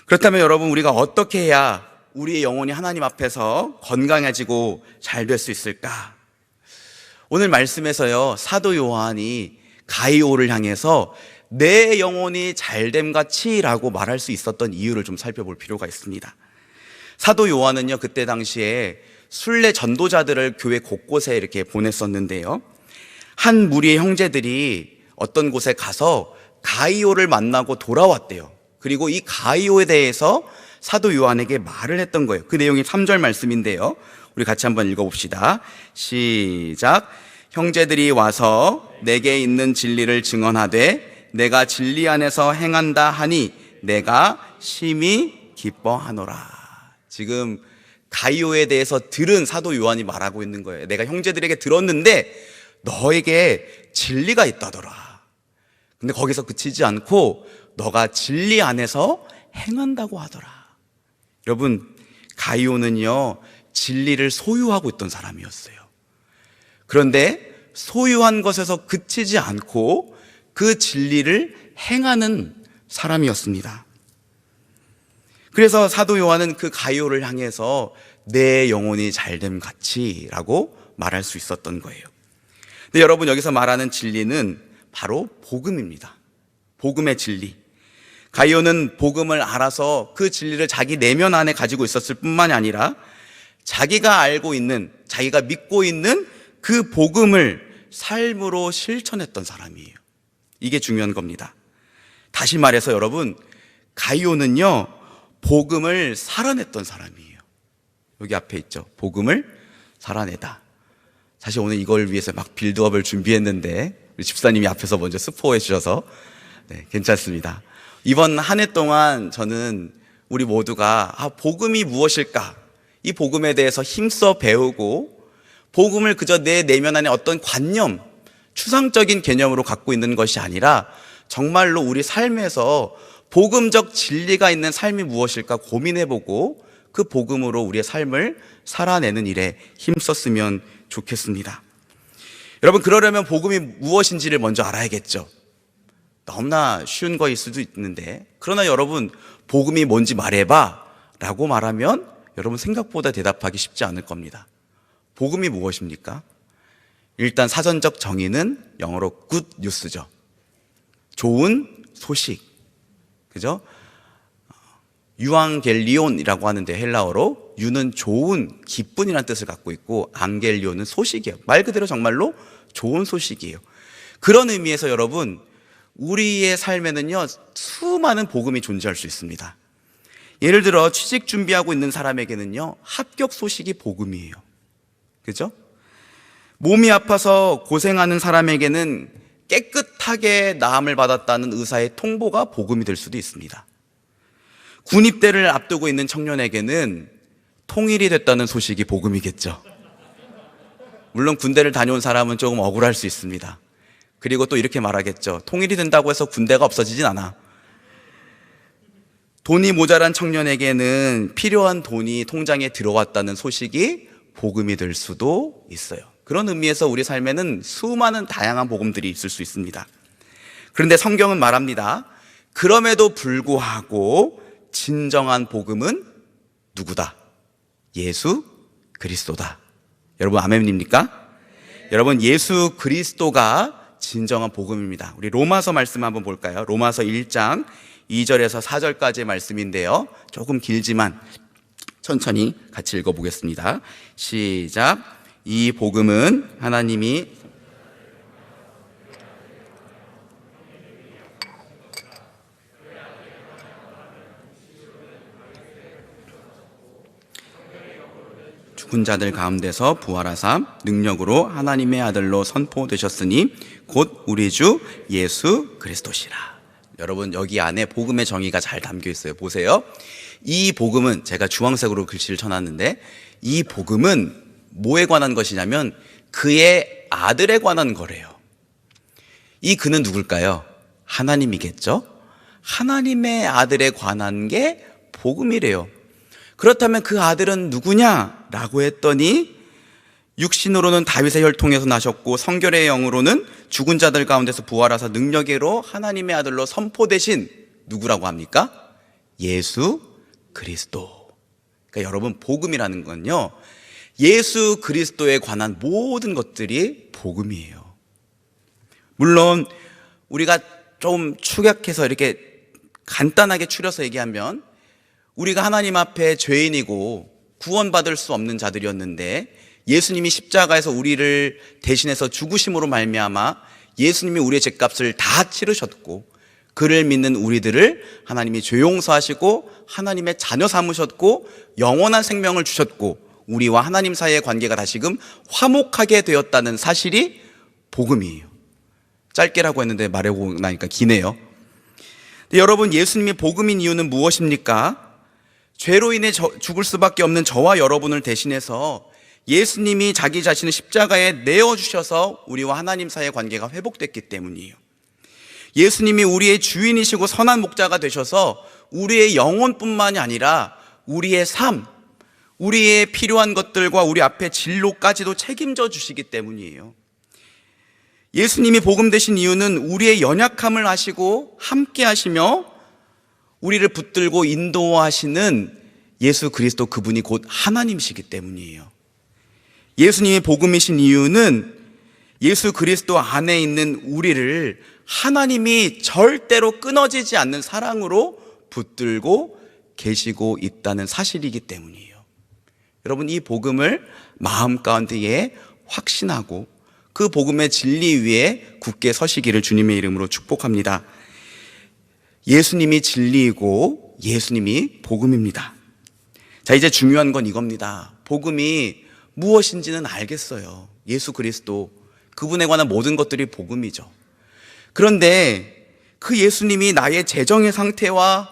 그렇다면 여러분, 우리가 어떻게 해야 우리의 영혼이 하나님 앞에서 건강해지고 잘 될 수 있을까? 오늘 말씀에서요, 사도 요한이 가이오를 향해서 내 영혼이 잘됨 같이 라고 말할 수 있었던 이유를 좀 살펴볼 필요가 있습니다. 사도 요한은요, 그때 당시에 순례 전도자들을 교회 곳곳에 이렇게 보냈었는데요, 한 무리의 형제들이 어떤 곳에 가서 가이오를 만나고 돌아왔대요. 그리고 이 가이오에 대해서 사도 요한에게 말을 했던 거예요. 그 내용이 3절 말씀인데요, 우리 같이 한번 읽어봅시다. 시작. 형제들이 와서 내게 있는 진리를 증언하되 내가 진리 안에서 행한다 하니 내가 심히 기뻐하노라. 지금 가이오에 대해서 들은 사도 요한이 말하고 있는 거예요. 내가 형제들에게 들었는데 너에게 진리가 있다더라. 근데 거기서 그치지 않고 너가 진리 안에서 행한다고 하더라. 여러분, 가이오는요, 진리를 소유하고 있던 사람이었어요. 그런데 소유한 것에서 그치지 않고 그 진리를 행하는 사람이었습니다. 그래서 사도 요한은 그 가이오를 향해서 내 영혼이 잘됨 같이 라고 말할 수 있었던 거예요. 근데 여러분, 여기서 말하는 진리는 바로 복음입니다. 복음의 진리. 가이오는 복음을 알아서 그 진리를 자기 내면 안에 가지고 있었을 뿐만이 아니라 자기가 알고 있는, 자기가 믿고 있는 그 복음을 삶으로 실천했던 사람이에요. 이게 중요한 겁니다. 다시 말해서 여러분, 가이오는요, 복음을 살아냈던 사람이에요. 여기 앞에 있죠. 복음을 살아내다. 사실 오늘 이걸 위해서 막 빌드업을 준비했는데 우리 집사님이 앞에서 먼저 스포해 주셔서 괜찮습니다. 이번 한 해 동안 저는 우리 모두가 복음이 무엇일까? 이 복음에 대해서 힘써 배우고, 복음을 그저 내 내면 안에 어떤 관념, 추상적인 개념으로 갖고 있는 것이 아니라 정말로 우리 삶에서 복음적 진리가 있는 삶이 무엇일까 고민해보고 그 복음으로 우리의 삶을 살아내는 일에 힘썼으면 좋겠습니다. 여러분, 그러려면 복음이 무엇인지를 먼저 알아야겠죠. 너무나 쉬운 거일 수도 있는데, 그러나 여러분, 복음이 뭔지 말해봐 라고 말하면 여러분 생각보다 대답하기 쉽지 않을 겁니다. 복음이 무엇입니까? 일단 사전적 정의는 영어로 good news죠. 좋은 소식. 그죠? 유앙겔리온이라고 하는데 헬라어로 유는 좋은, 기쁨이라는 뜻을 갖고 있고 앙겔리온은 소식이에요. 말 그대로 정말로 좋은 소식이에요. 그런 의미에서 여러분, 우리의 삶에는요 수많은 복음이 존재할 수 있습니다. 예를 들어 취직 준비하고 있는 사람에게는요 합격 소식이 복음이에요. 그죠? 몸이 아파서 고생하는 사람에게는 깨끗하게 나음을 받았다는 의사의 통보가 복음이 될 수도 있습니다. 군입대를 앞두고 있는 청년에게는 통일이 됐다는 소식이 복음이겠죠. 물론 군대를 다녀온 사람은 조금 억울할 수 있습니다. 그리고 또 이렇게 말하겠죠. 통일이 된다고 해서 군대가 없어지진 않아. 돈이 모자란 청년에게는 필요한 돈이 통장에 들어왔다는 소식이 복음이 될 수도 있어요. 그런 의미에서 우리 삶에는 수많은 다양한 복음들이 있을 수 있습니다. 그런데 성경은 말합니다. 그럼에도 불구하고 진정한 복음은 누구다? 예수 그리스도다. 여러분 아멘입니까? 여러분 예수 그리스도가 진정한 복음입니다. 우리 로마서 말씀 한번 볼까요? 로마서 1장 2절에서 4절까지의 말씀인데요. 조금 길지만 천천히 같이 읽어보겠습니다. 시작. 이 복음은 하나님이 죽은 자들 가운데서 부활하사 능력으로 하나님의 아들로 선포되셨으니 곧 우리 주 예수 그리스도시라. 여러분 여기 안에 복음의 정의가 잘 담겨 있어요. 보세요. 이 복음은 제가 주황색으로 글씨를 쳐놨는데 이 복음은 뭐에 관한 것이냐면 그의 아들에 관한 거래요. 이 그는 누굴까요? 하나님이겠죠? 하나님의 아들에 관한 게 복음이래요. 그렇다면 그 아들은 누구냐라고 했더니 육신으로는 다윗의 혈통에서 나셨고 성결의 영으로는 죽은 자들 가운데서 부활하사 능력으로 하나님의 아들로 선포되신 누구라고 합니까? 예수 그리스도. 그러니까 여러분 복음이라는 건요 예수 그리스도에 관한 모든 것들이 복음이에요. 물론 우리가 좀 축약해서 이렇게 간단하게 추려서 얘기하면 우리가 하나님 앞에 죄인이고 구원받을 수 없는 자들이었는데 예수님이 십자가에서 우리를 대신해서 죽으심으로 말미암아 예수님이 우리의 죄값을 다 치르셨고 그를 믿는 우리들을 하나님이 죄 용서하시고 하나님의 자녀 삼으셨고 영원한 생명을 주셨고 우리와 하나님 사이의 관계가 다시금 화목하게 되었다는 사실이 복음이에요. 짧게라고 했는데 말하고 나니까 기네요. 근데 여러분 예수님이 복음인 이유는 무엇입니까? 죄로 인해 죽을 수밖에 없는 저와 여러분을 대신해서 예수님이 자기 자신을 십자가에 내어주셔서 우리와 하나님 사이의 관계가 회복됐기 때문이에요. 예수님이 우리의 주인이시고 선한 목자가 되셔서 우리의 영혼뿐만이 아니라 우리의 삶, 우리의 필요한 것들과 우리 앞에 진로까지도 책임져 주시기 때문이에요. 예수님이 복음 되신 이유는 우리의 연약함을 아시고 함께 하시며 우리를 붙들고 인도하시는 예수 그리스도 그분이 곧 하나님이시기 때문이에요. 예수님이 복음이신 이유는 예수 그리스도 안에 있는 우리를 하나님이 절대로 끊어지지 않는 사랑으로 붙들고 계시고 있다는 사실이기 때문이에요. 여러분 이 복음을 마음 가운데에 확신하고 그 복음의 진리 위에 굳게 서시기를 주님의 이름으로 축복합니다. 예수님이 진리이고 예수님이 복음입니다. 자, 이제 중요한 건 이겁니다. 복음이 무엇인지는 알겠어요. 예수 그리스도 그분에 관한 모든 것들이 복음이죠. 그런데 그 예수님이 나의 재정의 상태와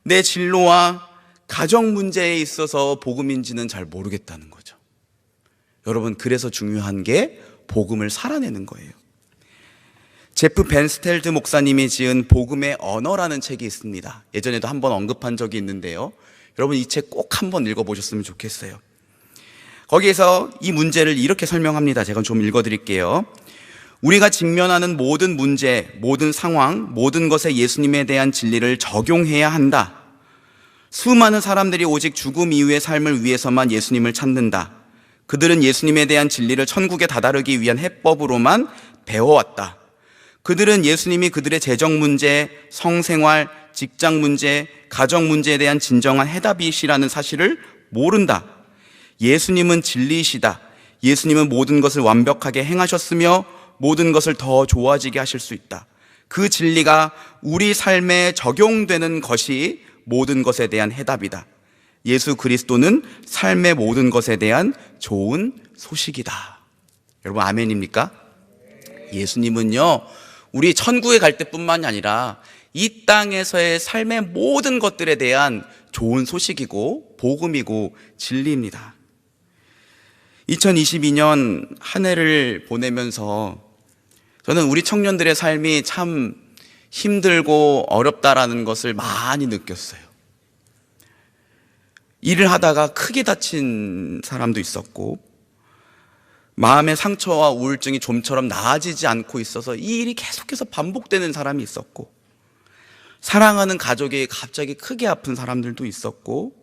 내 진로와 가정 문제에 있어서 복음인지는 잘 모르겠다는 거죠. 여러분 그래서 중요한 게 복음을 살아내는 거예요. 제프 벤스텔드 목사님이 지은 복음의 언어라는 책이 있습니다. 예전에도 한번 언급한 적이 있는데요. 여러분 이 책 꼭 한번 읽어보셨으면 좋겠어요. 거기에서 이 문제를 이렇게 설명합니다. 제가 좀 읽어드릴게요. 우리가 직면하는 모든 문제, 모든 상황, 모든 것에 예수님에 대한 진리를 적용해야 한다. 수많은 사람들이 오직 죽음 이후의 삶을 위해서만 예수님을 찾는다. 그들은 예수님에 대한 진리를 천국에 다다르기 위한 해법으로만 배워왔다. 그들은 예수님이 그들의 재정 문제, 성생활, 직장 문제, 가정 문제에 대한 진정한 해답이시라는 사실을 모른다. 예수님은 진리이시다. 예수님은 모든 것을 완벽하게 행하셨으며 모든 것을 더 좋아지게 하실 수 있다. 그 진리가 우리 삶에 적용되는 것이 모든 것에 대한 해답이다. 예수 그리스도는 삶의 모든 것에 대한 좋은 소식이다. 여러분 아멘입니까? 예수님은요, 우리 천국에 갈 때뿐만이 아니라 이 땅에서의 삶의 모든 것들에 대한 좋은 소식이고 복음이고 진리입니다. 2022년 한 해를 보내면서 저는 우리 청년들의 삶이 참 힘들고 어렵다라는 것을 많이 느꼈어요. 일을 하다가 크게 다친 사람도 있었고, 마음의 상처와 우울증이 좀처럼 나아지지 않고 있어서 이 일이 계속해서 반복되는 사람이 있었고, 사랑하는 가족이 갑자기 크게 아픈 사람들도 있었고,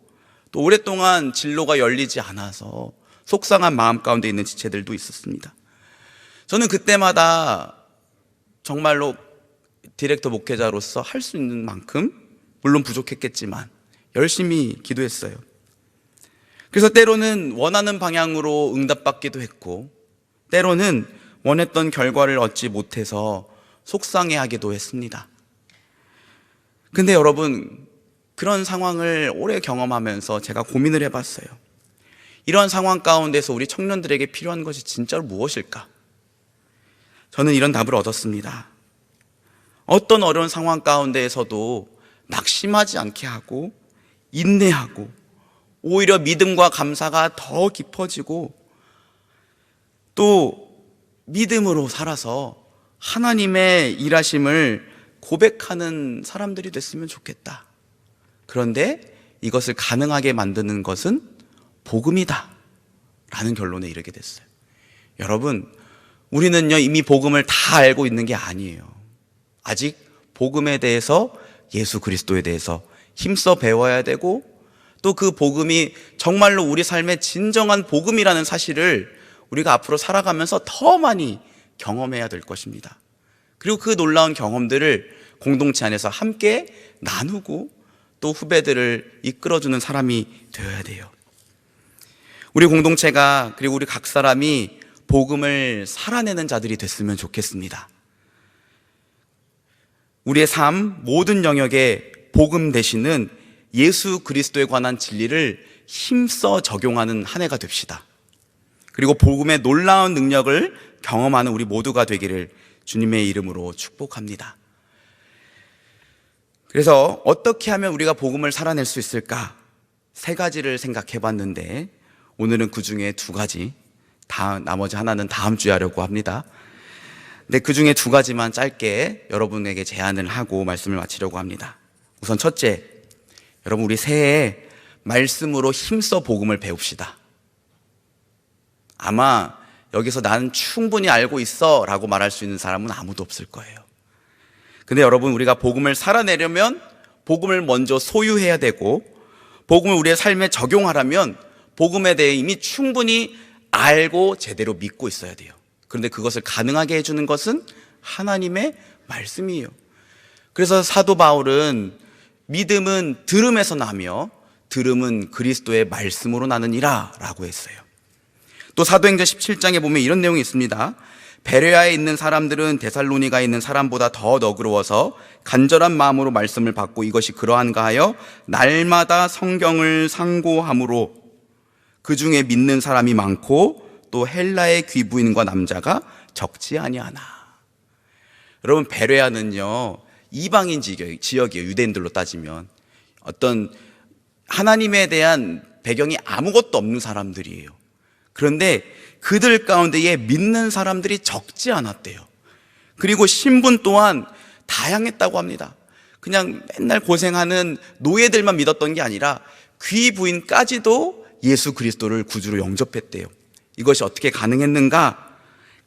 또 오랫동안 진로가 열리지 않아서 속상한 마음 가운데 있는 지체들도 있었습니다. 저는 그때마다 정말로 디렉터 목회자로서 할 수 있는 만큼, 물론 부족했겠지만 열심히 기도했어요. 그래서 때로는 원하는 방향으로 응답받기도 했고, 때로는 원했던 결과를 얻지 못해서 속상해하기도 했습니다. 근데 여러분, 그런 상황을 오래 경험하면서 제가 고민을 해봤어요. 이런 상황 가운데서 우리 청년들에게 필요한 것이 진짜로 무엇일까? 저는 이런 답을 얻었습니다. 어떤 어려운 상황 가운데에서도 낙심하지 않게 하고 인내하고 오히려 믿음과 감사가 더 깊어지고 또 믿음으로 살아서 하나님의 일하심을 고백하는 사람들이 됐으면 좋겠다. 그런데 이것을 가능하게 만드는 것은 복음이다 라는 결론에 이르게 됐어요. 여러분, 우리는요 이미 복음을 다 알고 있는 게 아니에요. 아직 복음에 대해서, 예수 그리스도에 대해서 힘써 배워야 되고, 또 그 복음이 정말로 우리 삶의 진정한 복음이라는 사실을 우리가 앞으로 살아가면서 더 많이 경험해야 될 것입니다. 그리고 그 놀라운 경험들을 공동체 안에서 함께 나누고 또 후배들을 이끌어주는 사람이 되어야 돼요. 우리 공동체가, 그리고 우리 각 사람이 복음을 살아내는 자들이 됐으면 좋겠습니다. 우리의 삶 모든 영역에 복음 되시는 예수 그리스도에 관한 진리를 힘써 적용하는 한 해가 됩시다. 그리고 복음의 놀라운 능력을 경험하는 우리 모두가 되기를 주님의 이름으로 축복합니다. 그래서 어떻게 하면 우리가 복음을 살아낼 수 있을까? 3가지를 생각해 봤는데 오늘은 그 중에 2가지, 나머지 하나는 다음 주에 하려고 합니다. 근데 그 중에 2가지만 짧게 여러분에게 제안을 하고 말씀을 마치려고 합니다. 우선 첫째, 여러분 우리 새해에 말씀으로 힘써 복음을 배웁시다. 아마 여기서 나는 충분히 알고 있어 라고 말할 수 있는 사람은 아무도 없을 거예요. 근데 여러분, 우리가 복음을 살아내려면 복음을 먼저 소유해야 되고, 복음을 우리의 삶에 적용하려면 복음에 대해 이미 충분히 알고 제대로 믿고 있어야 돼요. 그런데 그것을 가능하게 해주는 것은 하나님의 말씀이에요. 그래서 사도 바울은 믿음은 들음에서 나며 들음은 그리스도의 말씀으로 나느니라 라고 했어요. 또 사도행전 17장에 보면 이런 내용이 있습니다. 베레아에 있는 사람들은 데살로니가에 있는 사람보다 더 너그러워서 간절한 마음으로 말씀을 받고 이것이 그러한가 하여 날마다 성경을 상고함으로 그 중에 믿는 사람이 많고 또 헬라의 귀부인과 남자가 적지 아니하나. 여러분, 베레아는요 이방인 지역이에요. 유대인들로 따지면 어떤 하나님에 대한 배경이 아무것도 없는 사람들이에요. 그런데 그들 가운데에 믿는 사람들이 적지 않았대요. 그리고 신분 또한 다양했다고 합니다. 그냥 맨날 고생하는 노예들만 믿었던 게 아니라 귀부인까지도 예수 그리스도를 구주로 영접했대요. 이것이 어떻게 가능했는가?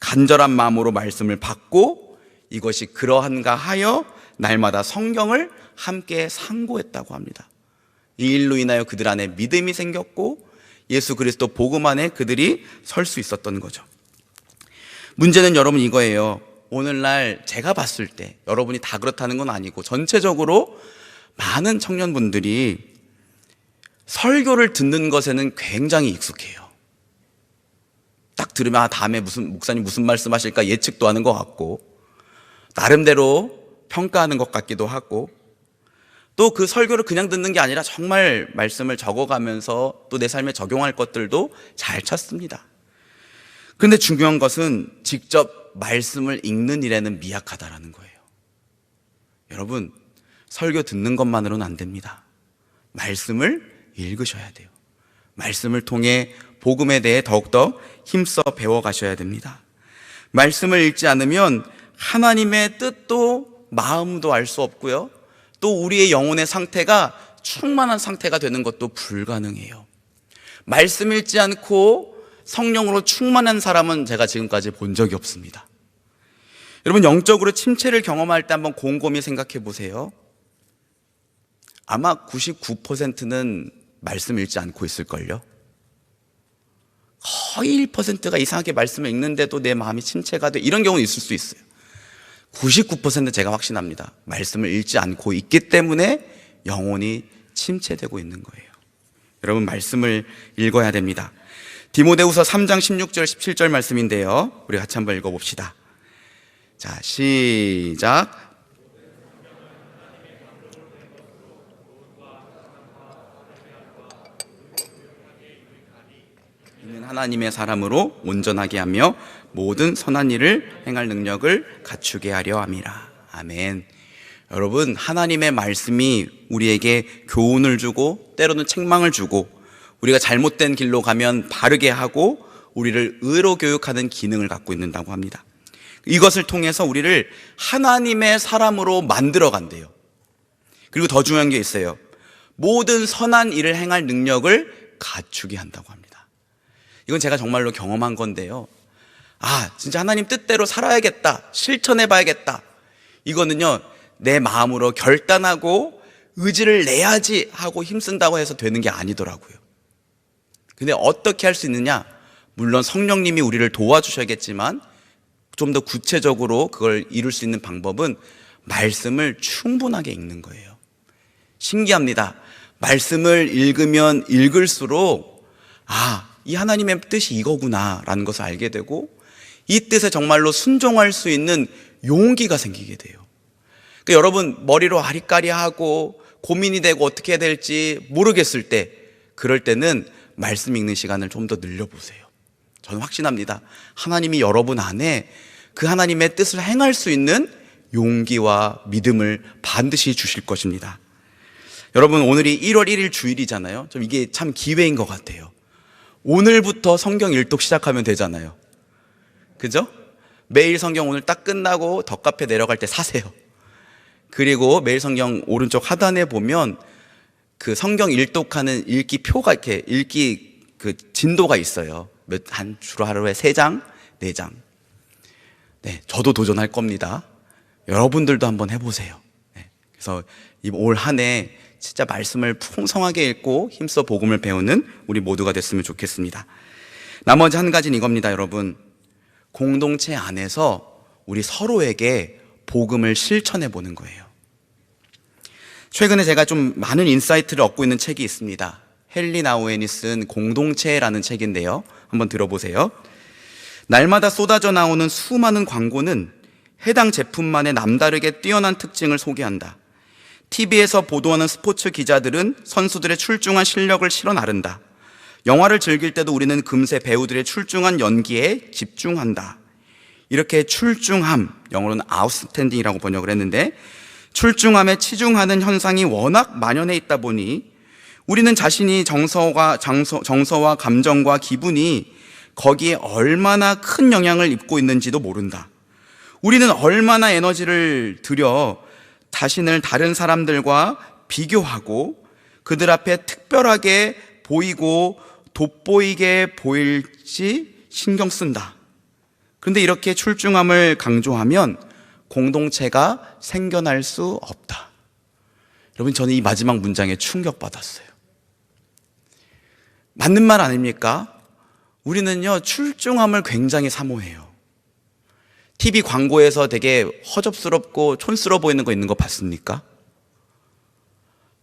간절한 마음으로 말씀을 받고 이것이 그러한가 하여 날마다 성경을 함께 상고했다고 합니다. 이 일로 인하여 그들 안에 믿음이 생겼고 예수 그리스도 복음 안에 그들이 설 수 있었던 거죠. 문제는 여러분 이거예요. 오늘날 제가 봤을 때 여러분이 다 그렇다는 건 아니고 전체적으로 많은 청년분들이 설교를 듣는 것에는 굉장히 익숙해요. 딱 들으면 다음에 목사님 무슨 말씀하실까 예측도 하는 것 같고, 나름대로 평가하는 것 같기도 하고, 또 그 설교를 그냥 듣는 게 아니라 정말 말씀을 적어가면서 또 내 삶에 적용할 것들도 잘 찾습니다. 그런데 중요한 것은 직접 말씀을 읽는 일에는 미약하다라는 거예요. 여러분, 설교 듣는 것만으로는 안 됩니다. 말씀을 읽으셔야 돼요. 말씀을 통해 복음에 대해 더욱더 힘써 배워가셔야 됩니다. 말씀을 읽지 않으면 하나님의 뜻도 마음도 알 수 없고요, 또 우리의 영혼의 상태가 충만한 상태가 되는 것도 불가능해요. 말씀 읽지 않고 성령으로 충만한 사람은 제가 지금까지 본 적이 없습니다. 여러분, 영적으로 침체를 경험할 때 한번 곰곰이 생각해 보세요. 아마 99%는 말씀 읽지 않고 있을걸요. 거의 1%가 이상하게 말씀을 읽는데도 내 마음이 침체가 돼, 이런 경우는 있을 수 있어요. 99% 제가 확신합니다. 말씀을 읽지 않고 있기 때문에 영혼이 침체되고 있는 거예요. 여러분, 말씀을 읽어야 됩니다. 디모데후서 3장 16절 17절 말씀인데요, 우리 같이 한번 읽어봅시다. 자, 시작. 이는 하나님의 사람으로 온전하게 하며 모든 선한 일을 행할 능력을 갖추게 하려 함이라. 아멘. 여러분, 하나님의 말씀이 우리에게 교훈을 주고 때로는 책망을 주고 우리가 잘못된 길로 가면 바르게 하고 우리를 의로 교육하는 기능을 갖고 있는다고 합니다. 이것을 통해서 우리를 하나님의 사람으로 만들어 간대요. 그리고 더 중요한 게 있어요. 모든 선한 일을 행할 능력을 갖추게 한다고 합니다. 이건 제가 정말로 경험한 건데요, 진짜 하나님 뜻대로 살아야겠다, 실천해 봐야겠다, 이거는요 내 마음으로 결단하고 의지를 내야지 하고 힘쓴다고 해서 되는 게 아니더라고요. 근데 어떻게 할 수 있느냐? 물론 성령님이 우리를 도와주셔야겠지만 좀 더 구체적으로 그걸 이룰 수 있는 방법은 말씀을 충분하게 읽는 거예요. 신기합니다. 말씀을 읽으면 읽을수록 이 하나님의 뜻이 이거구나 라는 것을 알게 되고, 이 뜻에 정말로 순종할 수 있는 용기가 생기게 돼요. 그러니까 여러분, 머리로 아리까리하고 고민이 되고 어떻게 해야 될지 모르겠을 때, 그럴 때는 말씀 읽는 시간을 좀 더 늘려보세요. 저는 확신합니다. 하나님이 여러분 안에 그 하나님의 뜻을 행할 수 있는 용기와 믿음을 반드시 주실 것입니다. 여러분, 오늘이 1월 1일 주일이잖아요. 좀 이게 참 기회인 것 같아요. 오늘부터 성경 일독 시작하면 되잖아요. 그죠? 매일 성경 오늘 딱 끝나고 덕카페 내려갈 때 사세요. 그리고 매일 성경 오른쪽 하단에 보면 그 성경 일독하는 읽기 표가 이렇게 읽기 그 진도가 있어요. 주로 하루에 3장, 4장. 네, 저도 도전할 겁니다. 여러분들도 한번 해보세요. 네, 그래서 올 한 해 진짜 말씀을 풍성하게 읽고 힘써 복음을 배우는 우리 모두가 됐으면 좋겠습니다. 나머지 한 가지는 이겁니다, 여러분. 공동체 안에서 우리 서로에게 복음을 실천해 보는 거예요. 최근에 제가 좀 많은 인사이트를 얻고 있는 책이 있습니다. 헨리 나우엔이 쓴 공동체라는 책인데요, 한번 들어보세요. 날마다 쏟아져 나오는 수많은 광고는 해당 제품만의 남다르게 뛰어난 특징을 소개한다. TV에서 보도하는 스포츠 기자들은 선수들의 출중한 실력을 실어 나른다. 영화를 즐길 때도 우리는 금세 배우들의 출중한 연기에 집중한다. 이렇게 출중함, 영어로는 아웃스탠딩이라고 번역을 했는데, 출중함에 치중하는 현상이 워낙 만연해 있다 보니 우리는 자신이 정서와 감정과 기분이 거기에 얼마나 큰 영향을 입고 있는지도 모른다. 우리는 얼마나 에너지를 들여 자신을 다른 사람들과 비교하고 그들 앞에 특별하게 보이고 돋보이게 보일지 신경 쓴다. 그런데 이렇게 출중함을 강조하면 공동체가 생겨날 수 없다. 여러분, 저는 이 마지막 문장에 충격받았어요. 맞는 말 아닙니까? 우리는요, 출중함을 굉장히 사모해요. TV 광고에서 되게 허접스럽고 촌스러워 보이는 거 있는 거 봤습니까?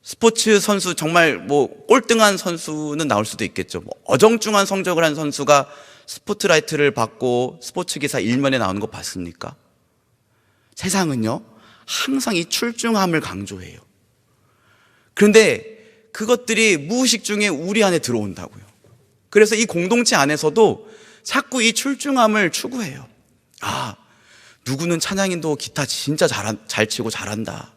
스포츠 선수, 정말 뭐 꼴등한 선수는 나올 수도 있겠죠. 뭐 어정쩡한 성적을 한 선수가 스포트라이트를 받고 스포츠 기사 일면에 나오는 거 봤습니까? 세상은요, 항상 이 출중함을 강조해요. 그런데 그것들이 무의식 중에 우리 안에 들어온다고요. 그래서 이 공동체 안에서도 자꾸 이 출중함을 추구해요. 아, 누구는 찬양인도 기타 진짜 잘 치고 잘한다.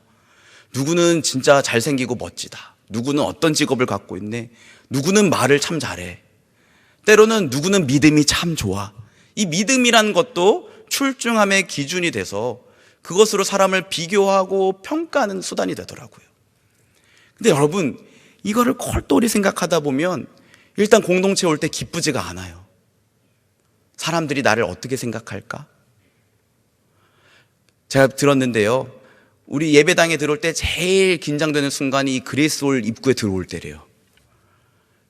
누구는 진짜 잘생기고 멋지다. 누구는 어떤 직업을 갖고 있네. 누구는 말을 참 잘해. 때로는 누구는 믿음이 참 좋아. 이 믿음이란 것도 출중함의 기준이 돼서 그것으로 사람을 비교하고 평가하는 수단이 되더라고요. 근데 여러분, 이거를 콜똘히 생각하다 보면 일단 공동체에 올 때 기쁘지가 않아요. 사람들이 나를 어떻게 생각할까? 제가 들었는데요, 우리 예배당에 들어올 때 제일 긴장되는 순간이 이 그레이스홀 입구에 들어올 때래요.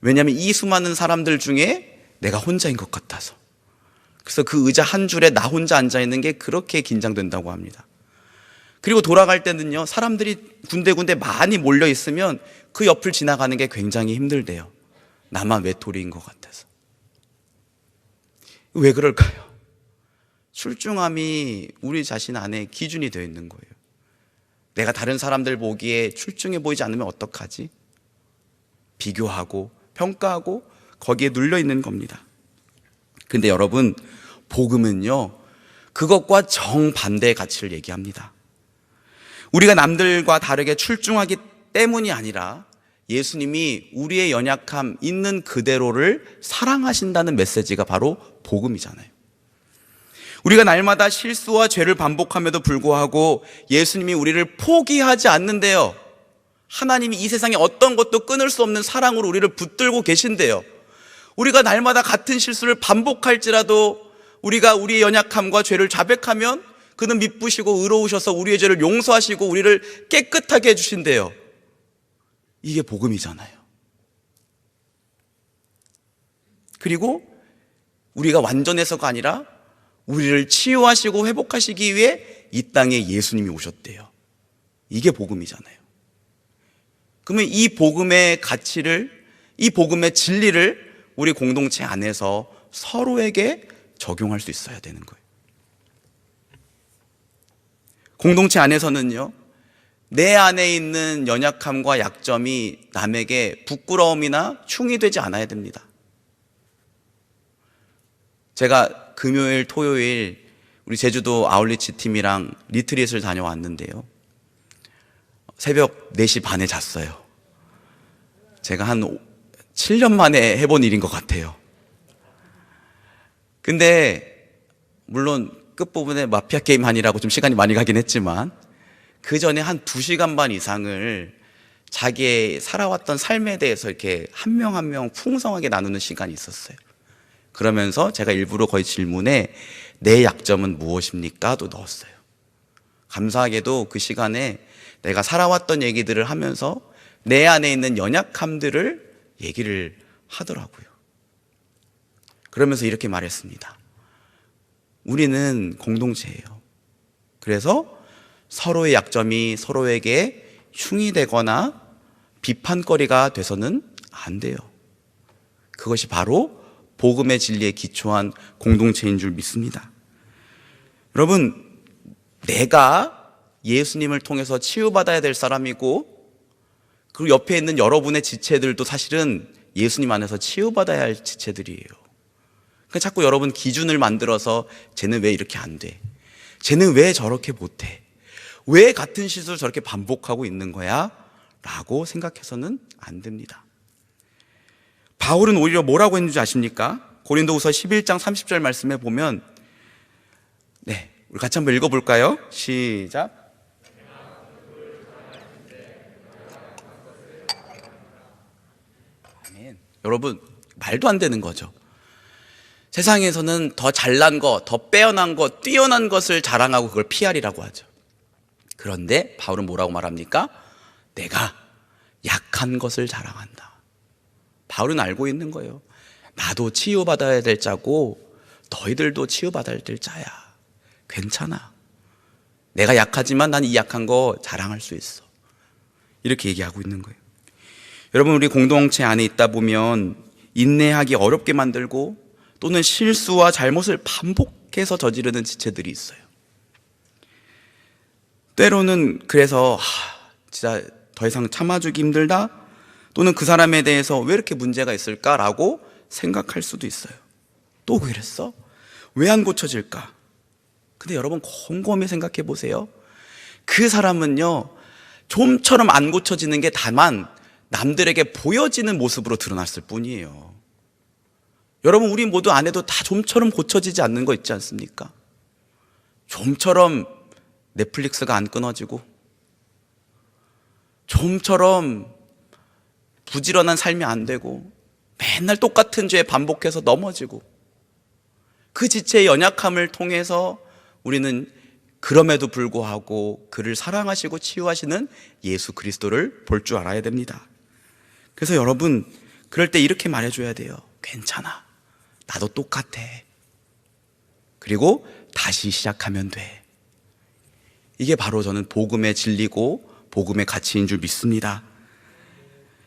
왜냐하면 이 수많은 사람들 중에 내가 혼자인 것 같아서. 그래서 그 의자 한 줄에 나 혼자 앉아있는 게 그렇게 긴장된다고 합니다. 그리고 돌아갈 때는요, 사람들이 군데군데 많이 몰려 있으면 그 옆을 지나가는 게 굉장히 힘들대요. 나만 외톨이인 것 같아서. 왜 그럴까요? 출중함이 우리 자신 안에 기준이 되어 있는 거예요. 내가 다른 사람들 보기에 출중해 보이지 않으면 어떡하지? 비교하고 평가하고 거기에 눌려 있는 겁니다. 근데 여러분, 복음은요, 그것과 정반대의 가치를 얘기합니다. 우리가 남들과 다르게 출중하기 때문이 아니라 예수님이 우리의 연약함 있는 그대로를 사랑하신다는 메시지가 바로 복음이잖아요. 우리가 날마다 실수와 죄를 반복함에도 불구하고 예수님이 우리를 포기하지 않는데요. 하나님이 이 세상에 어떤 것도 끊을 수 없는 사랑으로 우리를 붙들고 계신데요. 우리가 날마다 같은 실수를 반복할지라도 우리가 우리의 연약함과 죄를 자백하면 그는 미쁘시고 의로우셔서 우리의 죄를 용서하시고 우리를 깨끗하게 해주신대요. 이게 복음이잖아요. 그리고 우리가 완전해서가 아니라 우리를 치유하시고 회복하시기 위해 이 땅에 예수님이 오셨대요. 이게 복음이잖아요. 그러면 이 복음의 가치를, 이 복음의 진리를 우리 공동체 안에서 서로에게 적용할 수 있어야 되는 거예요. 공동체 안에서는요, 내 안에 있는 연약함과 약점이 남에게 부끄러움이나 흉이 되지 않아야 됩니다. 제가 금요일, 토요일 우리 제주도 아울리치 팀이랑 리트릿을 다녀왔는데요, 새벽 4시 반에 잤어요. 제가 한 7년 만에 해본 일인 것 같아요. 근데 물론 끝부분에 마피아 게임 하느라고 좀 시간이 많이 가긴 했지만 그 전에 한 2시간 반 이상을 자기의 살아왔던 삶에 대해서 이렇게 한 명 한 명 풍성하게 나누는 시간이 있었어요. 그러면서 제가 일부러 거의 질문에 내 약점은 무엇입니까?도 넣었어요. 감사하게도 그 시간에 내가 살아왔던 얘기들을 하면서 내 안에 있는 연약함들을 얘기를 하더라고요. 그러면서 이렇게 말했습니다. 우리는 공동체예요. 그래서 서로의 약점이 서로에게 흉이 되거나 비판거리가 돼서는 안 돼요. 그것이 바로 복음의 진리에 기초한 공동체인 줄 믿습니다. 여러분, 내가 예수님을 통해서 치유받아야 될 사람이고, 그리고 옆에 있는 여러분의 지체들도 사실은 예수님 안에서 치유받아야 할 지체들이에요. 그러니까 자꾸 여러분 기준을 만들어서 쟤는 왜 이렇게 안 돼? 쟤는 왜 저렇게 못해? 왜 같은 실수를 저렇게 반복하고 있는 거야? 라고 생각해서는 안 됩니다. 바울은 오히려 뭐라고 했는지 아십니까? 고린도후서 11장 30절 말씀에 보면, 네, 우리 같이 한번 읽어볼까요? 시작. 아멘. 여러분, 말도 안 되는 거죠. 세상에서는 더 잘난 거, 더 빼어난 거, 뛰어난 것을 자랑하고 그걸 PR이라고 하죠. 그런데 바울은 뭐라고 말합니까? 내가 약한 것을 자랑한다. 바울은 알고 있는 거예요. 나도 치유받아야 될 자고 너희들도 치유받아야 될 자야. 괜찮아. 내가 약하지만 난 이 약한 거 자랑할 수 있어. 이렇게 얘기하고 있는 거예요. 여러분, 우리 공동체 안에 있다 보면 인내하기 어렵게 만들고 또는 실수와 잘못을 반복해서 저지르는 지체들이 있어요. 때로는 그래서 진짜 더 이상 참아주기 힘들다, 또는 그 사람에 대해서 왜 이렇게 문제가 있을까라고 생각할 수도 있어요. 또 그랬어? 왜 안 고쳐질까? 근데 여러분 곰곰이 생각해 보세요. 그 사람은요, 좀처럼 안 고쳐지는 게 다만 남들에게 보여지는 모습으로 드러났을 뿐이에요. 여러분, 우리 모두 안에도 다 좀처럼 고쳐지지 않는 거 있지 않습니까? 좀처럼 넷플릭스가 안 끊어지고, 좀처럼 부지런한 삶이 안 되고, 맨날 똑같은 죄에 반복해서 넘어지고, 그 지체의 연약함을 통해서 우리는 그럼에도 불구하고 그를 사랑하시고 치유하시는 예수 그리스도를 볼 줄 알아야 됩니다. 그래서 여러분, 그럴 때 이렇게 말해줘야 돼요. 괜찮아. 나도 똑같아. 그리고 다시 시작하면 돼. 이게 바로 저는 복음의 진리고 복음의 가치인 줄 믿습니다.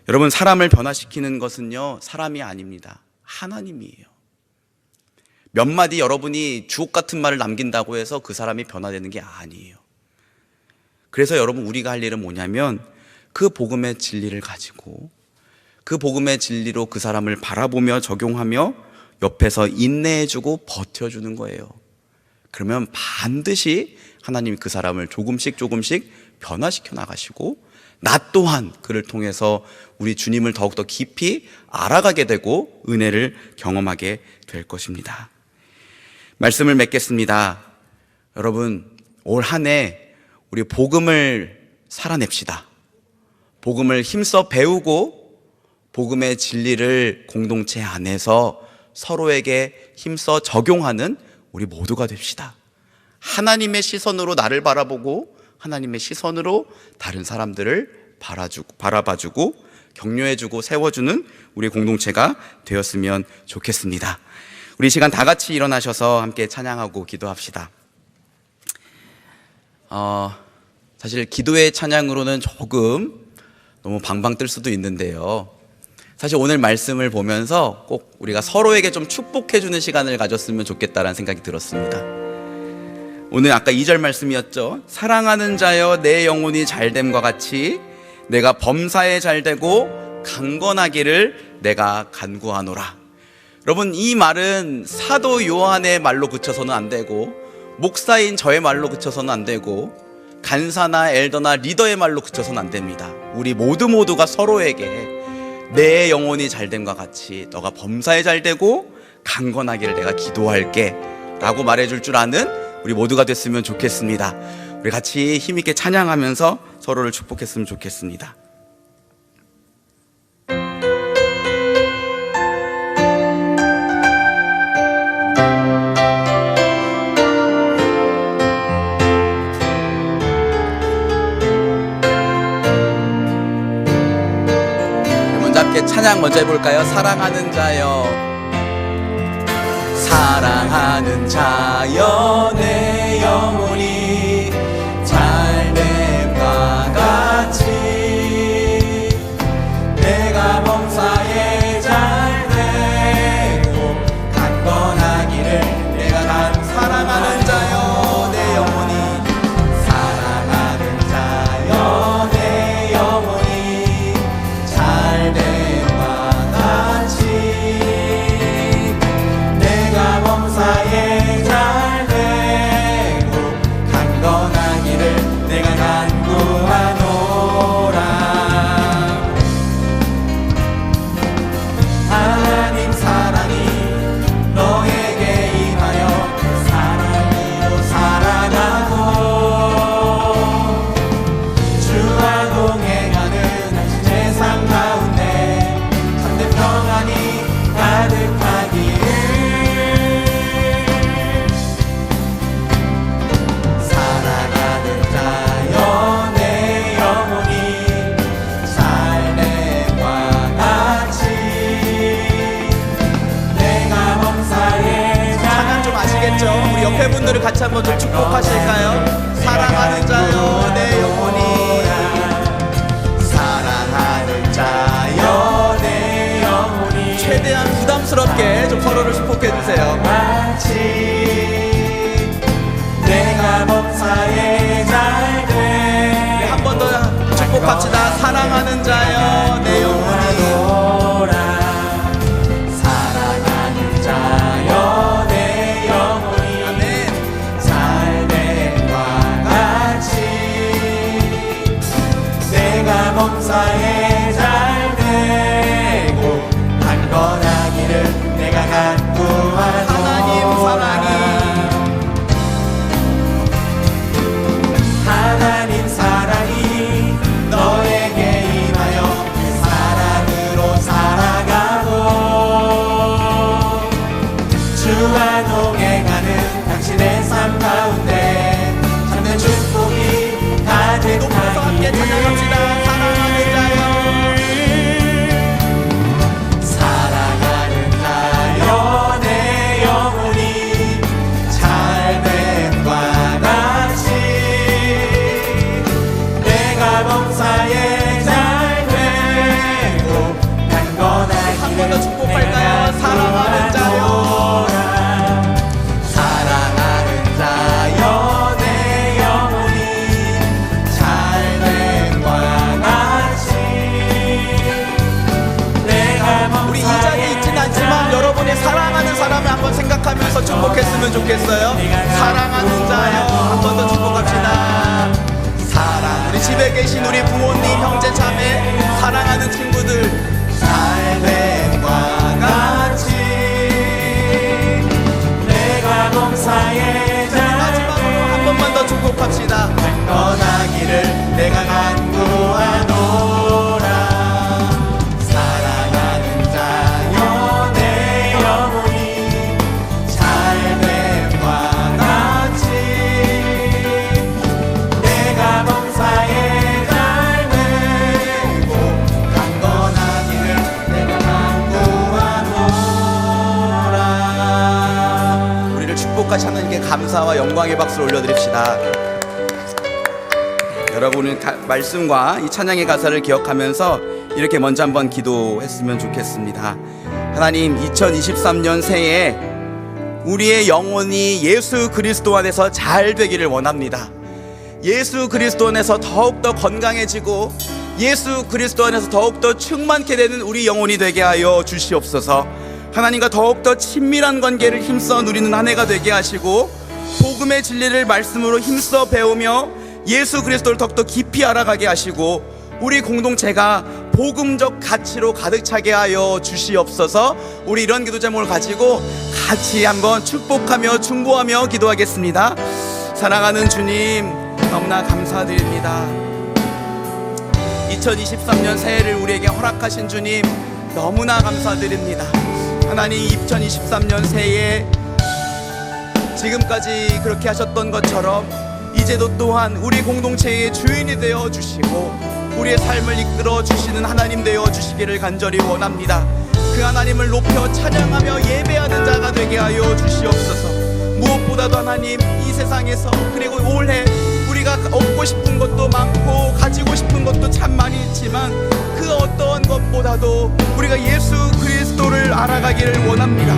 여러분, 사람을 변화시키는 것은요, 사람이 아닙니다. 하나님이에요. 몇 마디 여러분이 주옥 같은 말을 남긴다고 해서 그 사람이 변화되는 게 아니에요. 그래서 여러분, 우리가 할 일은 뭐냐면 그 복음의 진리를 가지고 그 복음의 진리로 그 사람을 바라보며 적용하며 옆에서 인내해주고 버텨주는 거예요. 그러면 반드시 하나님이 그 사람을 조금씩 변화시켜 나가시고, 나 또한 그를 통해서 우리 주님을 더욱더 깊이 알아가게 되고 은혜를 경험하게 될 것입니다. 말씀을 맺겠습니다. 여러분, 올 한 해 우리 복음을 살아냅시다. 복음을 힘써 배우고 복음의 진리를 공동체 안에서 서로에게 힘써 적용하는 우리 모두가 됩시다. 하나님의 시선으로 나를 바라보고 하나님의 시선으로 다른 사람들을 바라봐주고 격려해주고 세워주는 우리 공동체가 되었으면 좋겠습니다. 우리 시간 다 같이 일어나셔서 함께 찬양하고 기도합시다. 사실 기도의 찬양으로는 조금 너무 방방 뜰 수도 있는데요, 사실 오늘 말씀을 보면서 꼭 우리가 서로에게 좀 축복해주는 시간을 가졌으면 좋겠다라는 생각이 들었습니다. 오늘 아까 2절 말씀이었죠. 사랑하는 자여 내 영혼이 잘됨과 같이 내가 범사에 잘되고 강건하기를 내가 간구하노라. 여러분, 이 말은 사도 요한의 말로 그쳐서는 안 되고, 목사인 저의 말로 그쳐서는 안 되고, 간사나 엘더나 리더의 말로 그쳐서는 안 됩니다. 우리 모두가 서로에게 내 영혼이 잘됨과 같이 너가 범사에 잘되고 강건하기를 내가 기도할게 라고 말해줄 줄 아는 우리 모두가 됐으면 좋겠습니다. 우리 같이 힘있게 찬양하면서 서로를 축복했으면 좋겠습니다. 찬양 먼저 해볼까요? 사랑하는 자여, 사랑하는 자여 내 영혼이 잘됨과 같이 내가 범사에 잘되고 강건하기를 내가 사랑하는 자여 내 영혼이, 사랑하는 자여 내 영혼이 잘되 범사에 잘되고 같이 한번 좀 축복하실까요? 사랑하는 자여 내 영혼이 사랑하는 자여 내 영혼이 최대한 부담스럽게 좀 서로를 축복해 주세요. 마치 내가 범사에 잘돼 한 번 더 축복합시다. 사랑하는 자여 내 영혼이 사랑하는 자여 내 영혼이 아멘. 잘됨과 같이 내가 범사에 잘되고 강건하기를 내가 간구하노라. 하나님 사랑이 하나님 사랑이 너에게 임하여 그 사랑으로 살아가고 주와 동행하는 당신의 삶 가운데 참된 축복이 높여서 함께 찬양합시다. 사랑하는 자여 사랑하는 자여 내 영혼이 잘됨과 같이 내가 범사에 잘되고 강건하기를 한 번 더 축복할까요? 사랑하는 자여 사랑하는 자여 내 영혼이 잘됨과 같이 내가 우리 이 자리에 있진 않지만 여러분의 사랑하는 사람을 한번 생각하면서 축복했으면 좋겠어요. 사랑하는 자여 한 번 더 축복합시다. 사랑 우리 집에 계신 우리 부모님 형제 자매 사랑하는 친구들 잘됨과 같이 내가 범사에 마지막으로 한 번만 더 축복합시다. 건하기를 내가 간구하노라. 사랑하는 자여 내 영혼이 잘됨과 같이 내가 범사에 잘되고 강건하기를 내가 간구하노라. 우리를 축복하신 하나님께 감사와 영광의 박수를 올려드립시다. 여러분은 말씀과 이 찬양의 가사를 기억하면서 이렇게 먼저 한번 기도했으면 좋겠습니다. 하나님, 2023년 새해 우리의 영혼이 예수 그리스도 안에서 잘 되기를 원합니다. 예수 그리스도 안에서 더욱더 건강해지고 예수 그리스도 안에서 더욱더 충만케 되는 우리 영혼이 되게 하여 주시옵소서. 하나님과 더욱더 친밀한 관계를 힘써 누리는 한 해가 되게 하시고 복음의 진리를 말씀으로 힘써 배우며 예수 그리스도를 더욱더 깊이 알아가게 하시고 우리 공동체가 복음적 가치로 가득 차게 하여 주시옵소서. 우리 이런 기도 제목을 가지고 같이 한번 축복하며 중보하며 기도하겠습니다. 사랑하는 주님, 너무나 감사드립니다. 2023년 새해를 우리에게 허락하신 주님, 너무나 감사드립니다. 하나님, 2023년 새해에 지금까지 그렇게 하셨던 것처럼 이제도 또한 우리 공동체의 주인이 되어 주시고 우리의 삶을 이끌어 주시는 하나님 되어 주시기를 간절히 원합니다. 그 하나님을 높여 찬양하며 예배하는 자가 되게 하여 주시옵소서. 무엇보다도 하나님, 이 세상에서 그리고 올해 우리가 얻고 싶은 것도 많고 가지고 싶은 것도 참 많이 있지만 그 어떠한 것보다도 우리가 예수 그리스도를 알아가기를 원합니다.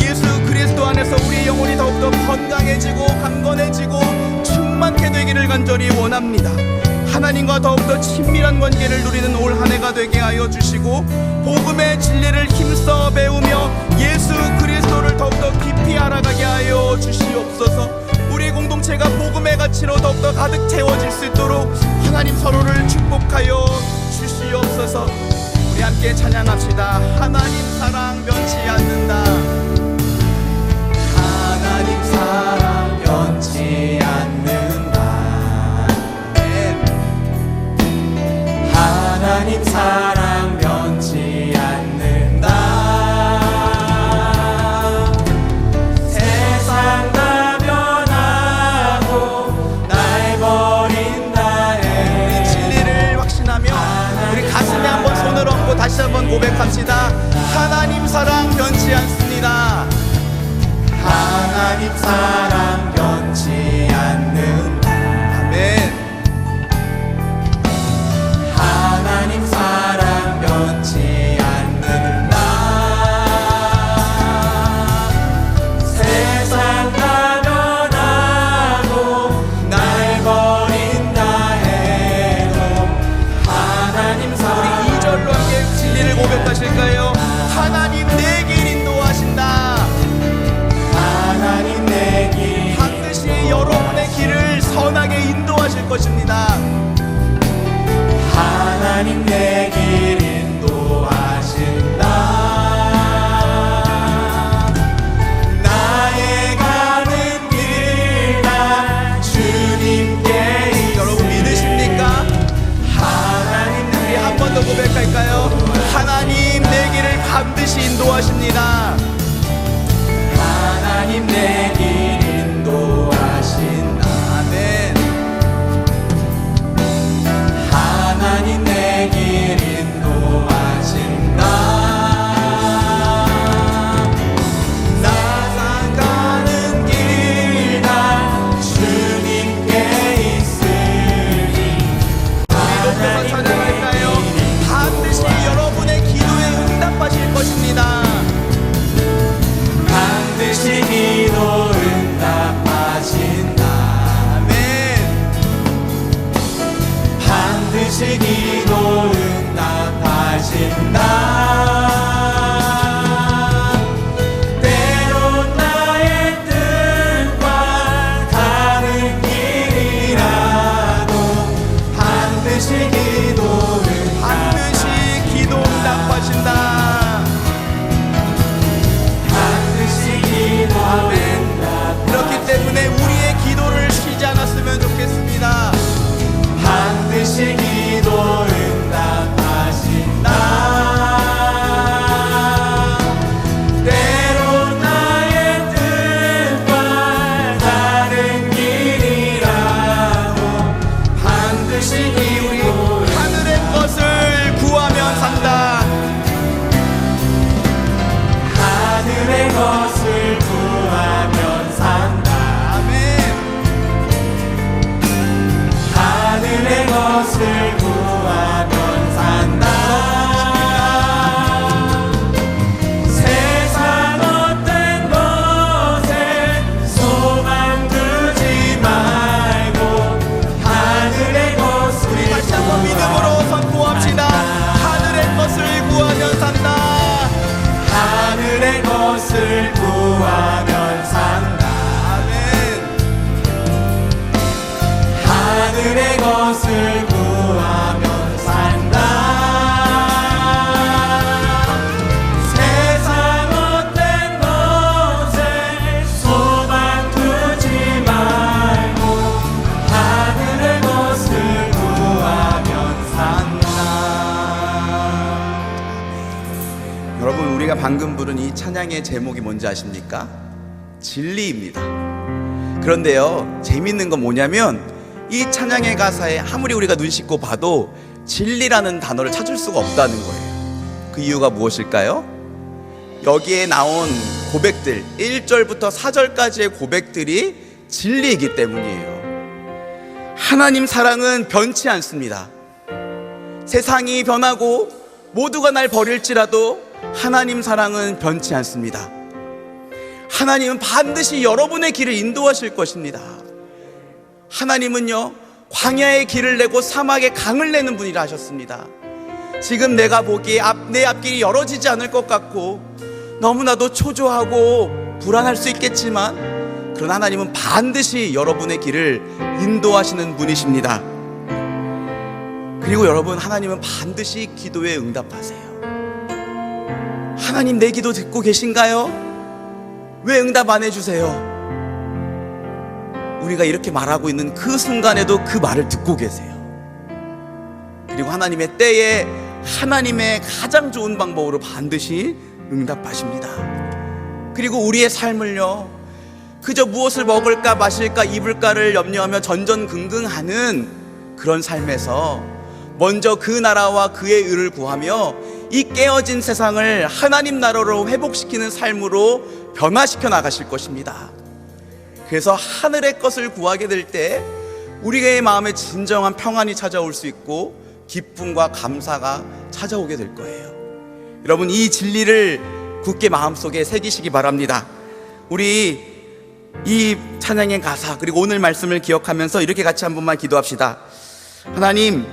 예수 그리스도 안에서 우리의 영혼이 더욱더 건강해지고 강건해지고 충만케 되기를 간절히 원합니다. 하나님과 더욱더 친밀한 관계를 누리는 올 한 해가 되게 하여 주시고 복음의 진리를 힘써 배우며 예수 그리스도를 더욱더 깊이 알아가게 하여 주시옵소서. 우리 공동체가 복음의 가치로 더욱더 가득 채워질 수 있도록 하나님 서로를 축복하여 주시옵소서. 우리 함께 찬양합시다. 하나님 사랑 변치 않는다. 하나님 사랑 변치 않는다. 하나님 사랑 변치 않는다. 세상 다 변하고 날 버린다 해. 우리 진리를 확신하며 우리 가슴에 한번 손을 얹고 다시 한번 고백합시다. 하나님 사랑 변치 않습니다. 하나님 사랑 변치 것입니다. 하나님 내 길 인도하신다. 나의 가는 길 다 주님께. 여러분 믿으십니까? 하나님, 우리 한 번 더 고백할까요? 하나님 내 길을 반드시 인도하십니다. 하나님 내 길 인도하신다. 아멘. 하나님 내 길 인도하신다. 나아가는 길 다 주님께 있으니. 우리 높여서 찬양할까요? 반드시 여러분의 기도에 응답하실 것입니다. 반드시 기도 응답하신다. 아멘. 반드시 기도 응답하신다. 때론 나의 뜻과 다른 길이라도 반드시 기도 응답하신다. 그렇기 때문에 우리의 기도를 쉬지 않았으면 좋겠습니다. 반드시 기도 응답하신다. 때론 나의 뜻과 다른 길이라도 반드시 기도. 하늘의 것을 구하면 산다. 하늘의 것을 구하면 산다. 아멘. 하늘의 것을 구하면 산다. 세상 어떤 것에 소망 두지 말고 하늘의 것을. 우리 다시 한번 믿음으로 선포합시다. 하늘의 것을 구하면 산다. 하늘의 것을 구하면 산다. 아멘. 하늘의 것을 구하면 산다. 세상 어떤 것에 소망 두지 말고 하늘의 것을 구하면 산다. 여러분, 우리가 방금 부른 이 찬양의 제목이 뭔지 아십니까? 진리입니다. 그런데요, 재밌는 건 뭐냐면 이 찬양의 가사에 아무리 우리가 눈 씻고 봐도 진리라는 단어를 찾을 수가 없다는 거예요. 그 이유가 무엇일까요? 여기에 나온 고백들, 1절부터 4절까지의 고백들이 진리이기 때문이에요. 하나님 사랑은 변치 않습니다. 세상이 변하고 모두가 날 버릴지라도 하나님 사랑은 변치 않습니다. 하나님은 반드시 여러분의 길을 인도하실 것입니다. 하나님은요, 광야의 길을 내고 사막의 강을 내는 분이라 하셨습니다. 지금 내가 보기에 내 앞길이 열어지지 않을 것 같고 너무나도 초조하고 불안할 수 있겠지만, 그러나 하나님은 반드시 여러분의 길을 인도하시는 분이십니다. 그리고 여러분, 하나님은 반드시 기도에 응답하세요. 하나님, 내 기도 듣고 계신가요? 왜 응답 안 해주세요? 우리가 이렇게 말하고 있는 그 순간에도 그 말을 듣고 계세요. 그리고 하나님의 때에 하나님의 가장 좋은 방법으로 반드시 응답하십니다. 그리고 우리의 삶을요, 그저 무엇을 먹을까 마실까 입을까를 염려하며 전전긍긍하는 그런 삶에서 먼저 그 나라와 그의 의를 구하며 이 깨어진 세상을 하나님 나라로 회복시키는 삶으로 변화시켜 나가실 것입니다. 그래서 하늘의 것을 구하게 될 때 우리의 마음에 진정한 평안이 찾아올 수 있고 기쁨과 감사가 찾아오게 될 거예요. 여러분, 이 진리를 굳게 마음속에 새기시기 바랍니다. 우리 이 찬양의 가사 그리고 오늘 말씀을 기억하면서 이렇게 같이 한 번만 기도합시다. 하나님,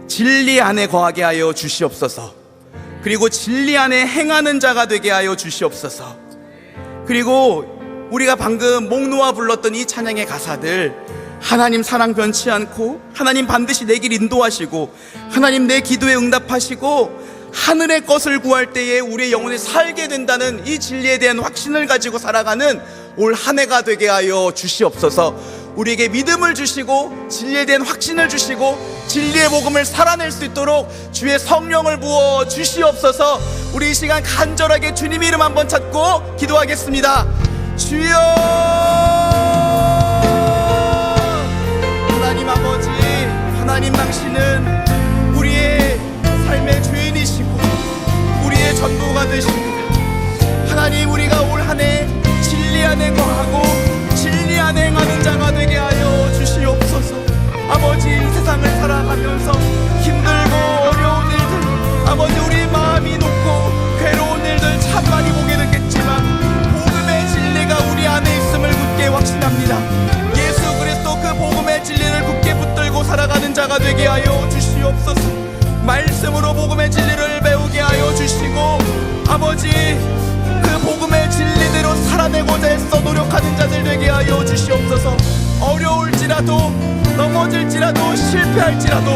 진리 안에 거하게 하여 주시옵소서. 그리고 진리 안에 행하는 자가 되게 하여 주시옵소서. 그리고 우리가 방금 목 놓아 불렀던 이 찬양의 가사들, 하나님 사랑 변치 않고, 하나님 반드시 내 길 인도하시고, 하나님 내 기도에 응답하시고, 하늘의 것을 구할 때에 우리의 영혼이 살게 된다는 이 진리에 대한 확신을 가지고 살아가는 올 한 해가 되게 하여 주시옵소서. 우리에게 믿음을 주시고 진리에 대한 확신을 주시고 진리의 복음을 살아낼 수 있도록 주의 성령을 부어 주시옵소서. 우리 이 시간 간절하게 주님 이름 한번 찾고 기도하겠습니다. 주여, 하나님 아버지, 하나님 당신은 우리의 삶의 주인이시고 우리의 전부가 되십니다. 하나님, 우리가 올 한 해 진리 안에 거하고 진리 안에 행하는 자가 되게 하여 주시옵소서. 아버지, 이 세상을 살아가면서 힘들고 어려운 일들, 아버지 우리 마음이 높고 괴로운 일들 참 많이 보게 됐겠지만 복음의 진리가 우리 안에 있음을 굳게 확신합니다. 예수 그리스도 그 복음의 진리를 굳게 붙들고 살아가는 자가 되게 하여 주시옵소서. 말씀으로 복음의 진리를 배우게 하여 주시고, 아버지 그 복음의 진리대로 살아내고자 애써 노력하는 자들 되게 하여 주시옵소서. 어려울지라도 넘어질지라도 실패할지라도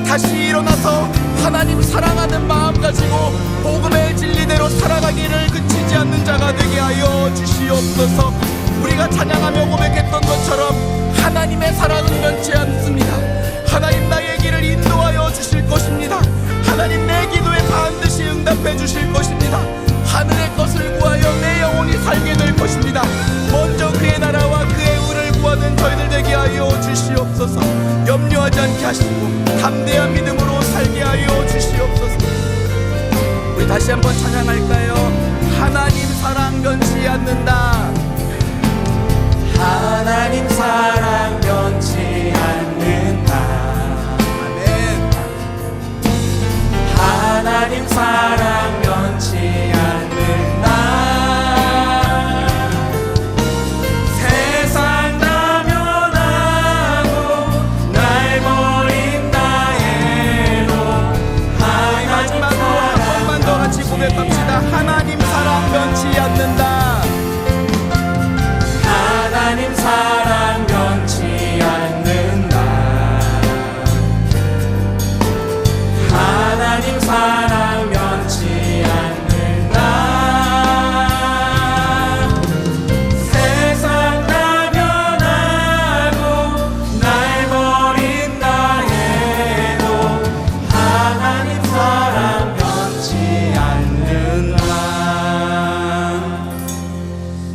다시 일어나서 하나님 사랑하는 마음 가지고 복음의 진리대로 살아가기를 그치지 않는 자가 되게 하여 주시옵소서. 우리가 찬양하며 고백했던 것처럼 하나님의 사랑은 변치 않습니다. 하나님 나의 길을 인도하여 주실 것입니다. 하나님 내 기도에 반드시 응답해 주실 것입니다. 하늘의 것을 구하여 내 영혼이 살게 될 것입니다. 먼저 그의 나라와 그의 의를 구하는 저희들 되게 하여 주시옵소서. 염려하지 않게 하시고 담대한 믿음으로 살게 하여 주시옵소서. 우리 다시 한번 찬양할까요? 하나님 사랑 변치 않는다. 하나님 사랑 변치 않는다. 아멘. 하나님 사랑 변치 않는다. 세상 나면하고 날 버린다 해도 마지막으로 한 번만 더 같이 고백합시다. 하나님 사랑 변치 않는다. 하나님 사랑 변치 않는다. 하나님 사랑 변치 않는다. 세상 나면하고 날 버린다 해도 하나님 사랑 변치 않는다.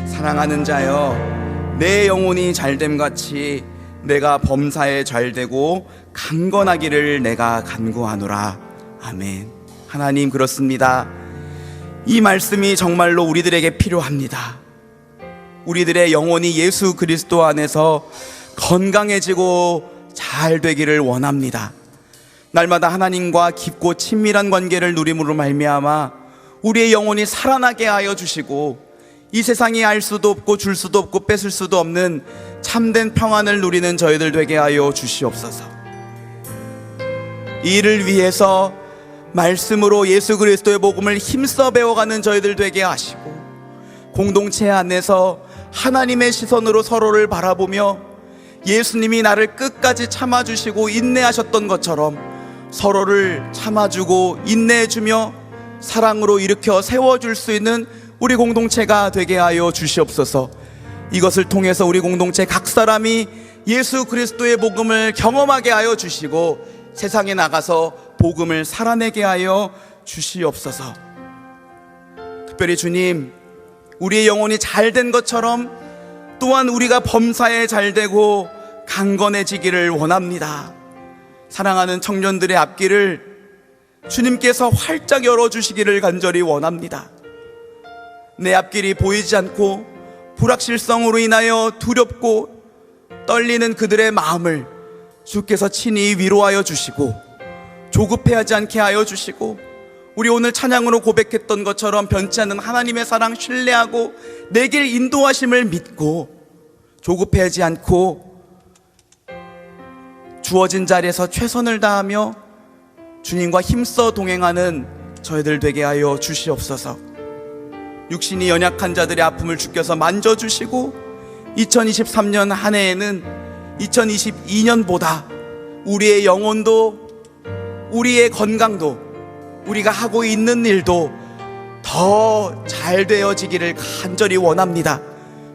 사랑하는 자여, 내 영혼이 잘됨같이 내가 범사에 잘되고 강건하기를 내가 간구하노라. 아멘. 하나님, 그렇습니다. 이 말씀이 정말로 우리들에게 필요합니다. 우리들의 영혼이 예수 그리스도 안에서 건강해지고 잘 되기를 원합니다. 날마다 하나님과 깊고 친밀한 관계를 누림으로 말미암아 우리의 영혼이 살아나게 하여 주시고 이 세상이 알 수도 없고 줄 수도 없고 뺏을 수도 없는 참된 평안을 누리는 저희들 되게 하여 주시옵소서. 이를 위해서 말씀으로 예수 그리스도의 복음을 힘써 배워가는 저희들 되게 하시고, 공동체 안에서 하나님의 시선으로 서로를 바라보며 예수님이 나를 끝까지 참아주시고 인내하셨던 것처럼 서로를 참아주고 인내해주며 사랑으로 일으켜 세워줄 수 있는 우리 공동체가 되게 하여 주시옵소서. 이것을 통해서 우리 공동체 각 사람이 예수 그리스도의 복음을 경험하게 하여 주시고 세상에 나가서 복음을 살아내게 하여 주시옵소서. 특별히 주님, 우리의 영혼이 잘된 것처럼 또한 우리가 범사에 잘되고 강건해지기를 원합니다. 사랑하는 청년들의 앞길을 주님께서 활짝 열어주시기를 간절히 원합니다. 내 앞길이 보이지 않고 불확실성으로 인하여 두렵고 떨리는 그들의 마음을 주께서 친히 위로하여 주시고 조급해하지 않게 하여 주시고, 우리 오늘 찬양으로 고백했던 것처럼 변치 않는 하나님의 사랑 신뢰하고 내 길 인도하심을 믿고 조급해하지 않고 주어진 자리에서 최선을 다하며 주님과 힘써 동행하는 저희들 되게 하여 주시옵소서. 육신이 연약한 자들의 아픔을 주께서 만져주시고 2023년 한 해에는 2022년보다 우리의 영혼도, 우리의 건강도, 우리가 하고 있는 일도 더 잘 되어지기를 간절히 원합니다.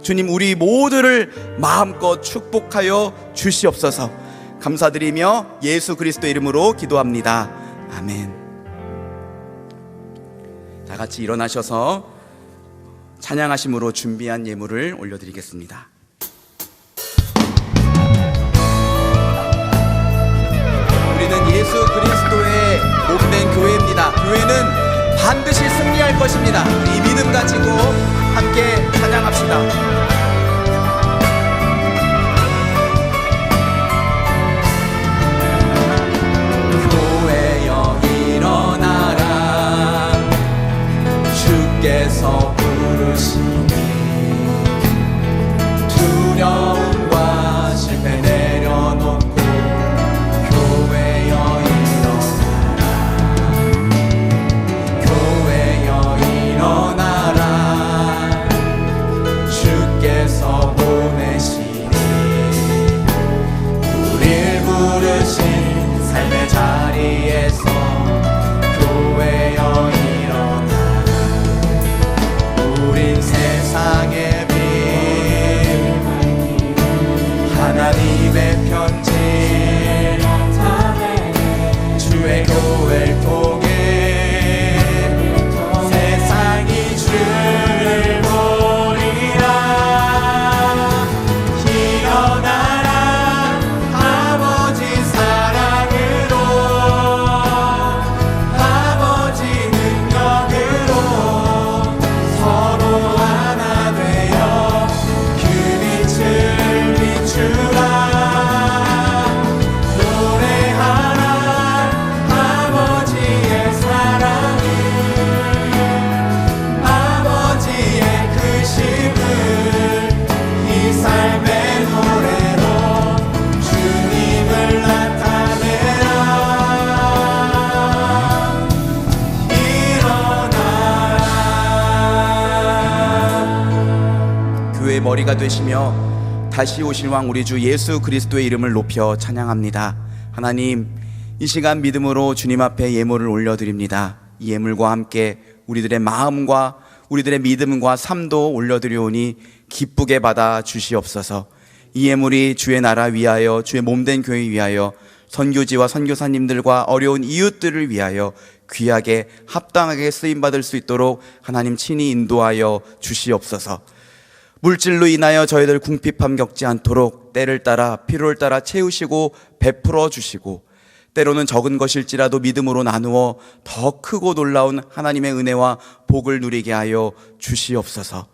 주님, 우리 모두를 마음껏 축복하여 주시옵소서. 감사드리며 예수 그리스도 이름으로 기도합니다. 아멘. 다 같이 일어나셔서 찬양하심으로 준비한 예물을 올려드리겠습니다. 우리는 예수 그리스도의 몸된 교회입니다. 교회는 반드시 승리할 것입니다. 이 믿음 가지고 함께 찬양합시다. 교회여 일어나라, 주께서 부르시니 두려움과 실패 내려놓고 교회여 일어나라, 교회여 일어나라, 주께서 보내시니 우릴 부르신 삶의 자리에서 교회여 일어나라. 우린 세상의 빛, 하나님의 편지, 주의 교회를 통해 세상이 주를 보리라. 일어나라, 아버지 사랑으로, 아버지 능력으로 서로 하나 되어 그 빛을 비추라. 노래하라 아버지의 사랑을, 아버지의 크심을 이 삶의 노래로 주님을 나타내라. 일어나. 교회의 머리가 되시며 다시 오실 왕 우리 주 예수 그리스도의 이름을 높여 찬양합니다. 하나님, 이 시간 믿음으로 주님 앞에 예물을 올려드립니다. 이 예물과 함께 우리들의 마음과 우리들의 믿음과 삶도 올려드리오니 기쁘게 받아 주시옵소서. 이 예물이 주의 나라 위하여, 주의 몸된 교회 위하여, 선교지와 선교사님들과 어려운 이웃들을 위하여 귀하게 합당하게 쓰임받을 수 있도록 하나님 친히 인도하여 주시옵소서. 물질로 인하여 저희들 궁핍함 겪지 않도록 때를 따라 필요를 따라 채우시고 베풀어 주시고, 때로는 적은 것일지라도 믿음으로 나누어 더 크고 놀라운 하나님의 은혜와 복을 누리게 하여 주시옵소서.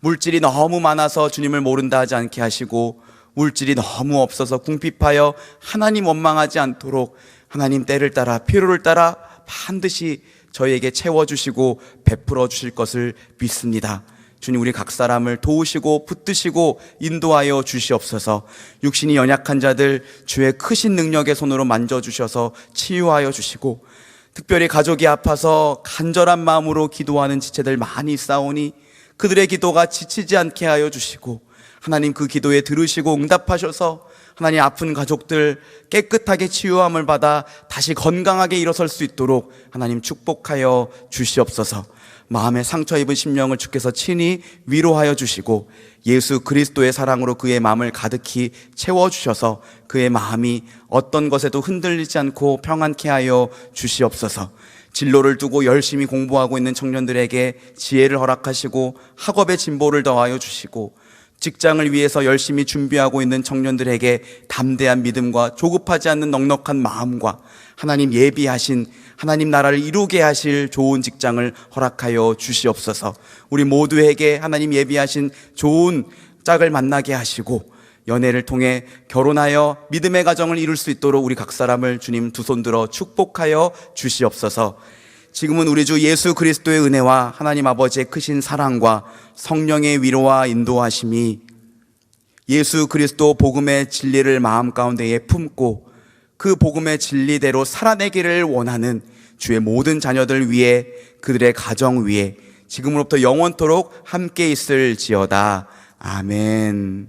물질이 너무 많아서 주님을 모른다 하지 않게 하시고, 물질이 너무 없어서 궁핍하여 하나님 원망하지 않도록 하나님 때를 따라 필요를 따라 반드시 저희에게 채워주시고 베풀어 주실 것을 믿습니다. 주님, 우리 각 사람을 도우시고 붙드시고 인도하여 주시옵소서. 육신이 연약한 자들 주의 크신 능력의 손으로 만져주셔서 치유하여 주시고, 특별히 가족이 아파서 간절한 마음으로 기도하는 지체들 많이 있사오니 그들의 기도가 지치지 않게 하여 주시고, 하나님 그 기도에 들으시고 응답하셔서 하나님 아픈 가족들 깨끗하게 치유함을 받아 다시 건강하게 일어설 수 있도록 하나님 축복하여 주시옵소서. 마음에 상처 입은 심령을 주께서 친히 위로하여 주시고, 예수 그리스도의 사랑으로 그의 마음을 가득히 채워주셔서 그의 마음이 어떤 것에도 흔들리지 않고 평안케 하여 주시옵소서. 진로를 두고 열심히 공부하고 있는 청년들에게 지혜를 허락하시고 학업의 진보를 더하여 주시고, 직장을 위해서 열심히 준비하고 있는 청년들에게 담대한 믿음과 조급하지 않는 넉넉한 마음과 하나님 예비하신 하나님 나라를 이루게 하실 좋은 직장을 허락하여 주시옵소서. 우리 모두에게 하나님 예비하신 좋은 짝을 만나게 하시고, 연애를 통해 결혼하여 믿음의 가정을 이룰 수 있도록 우리 각 사람을 주님 두 손 들어 축복하여 주시옵소서. 지금은 우리 주 예수 그리스도의 은혜와 하나님 아버지의 크신 사랑과 성령의 위로와 인도하심이 예수 그리스도 복음의 진리를 마음 가운데에 품고 그 복음의 진리대로 살아내기를 원하는 주의 모든 자녀들 위에, 그들의 가정 위에 지금으로부터 영원토록 함께 있을지어다. 아멘.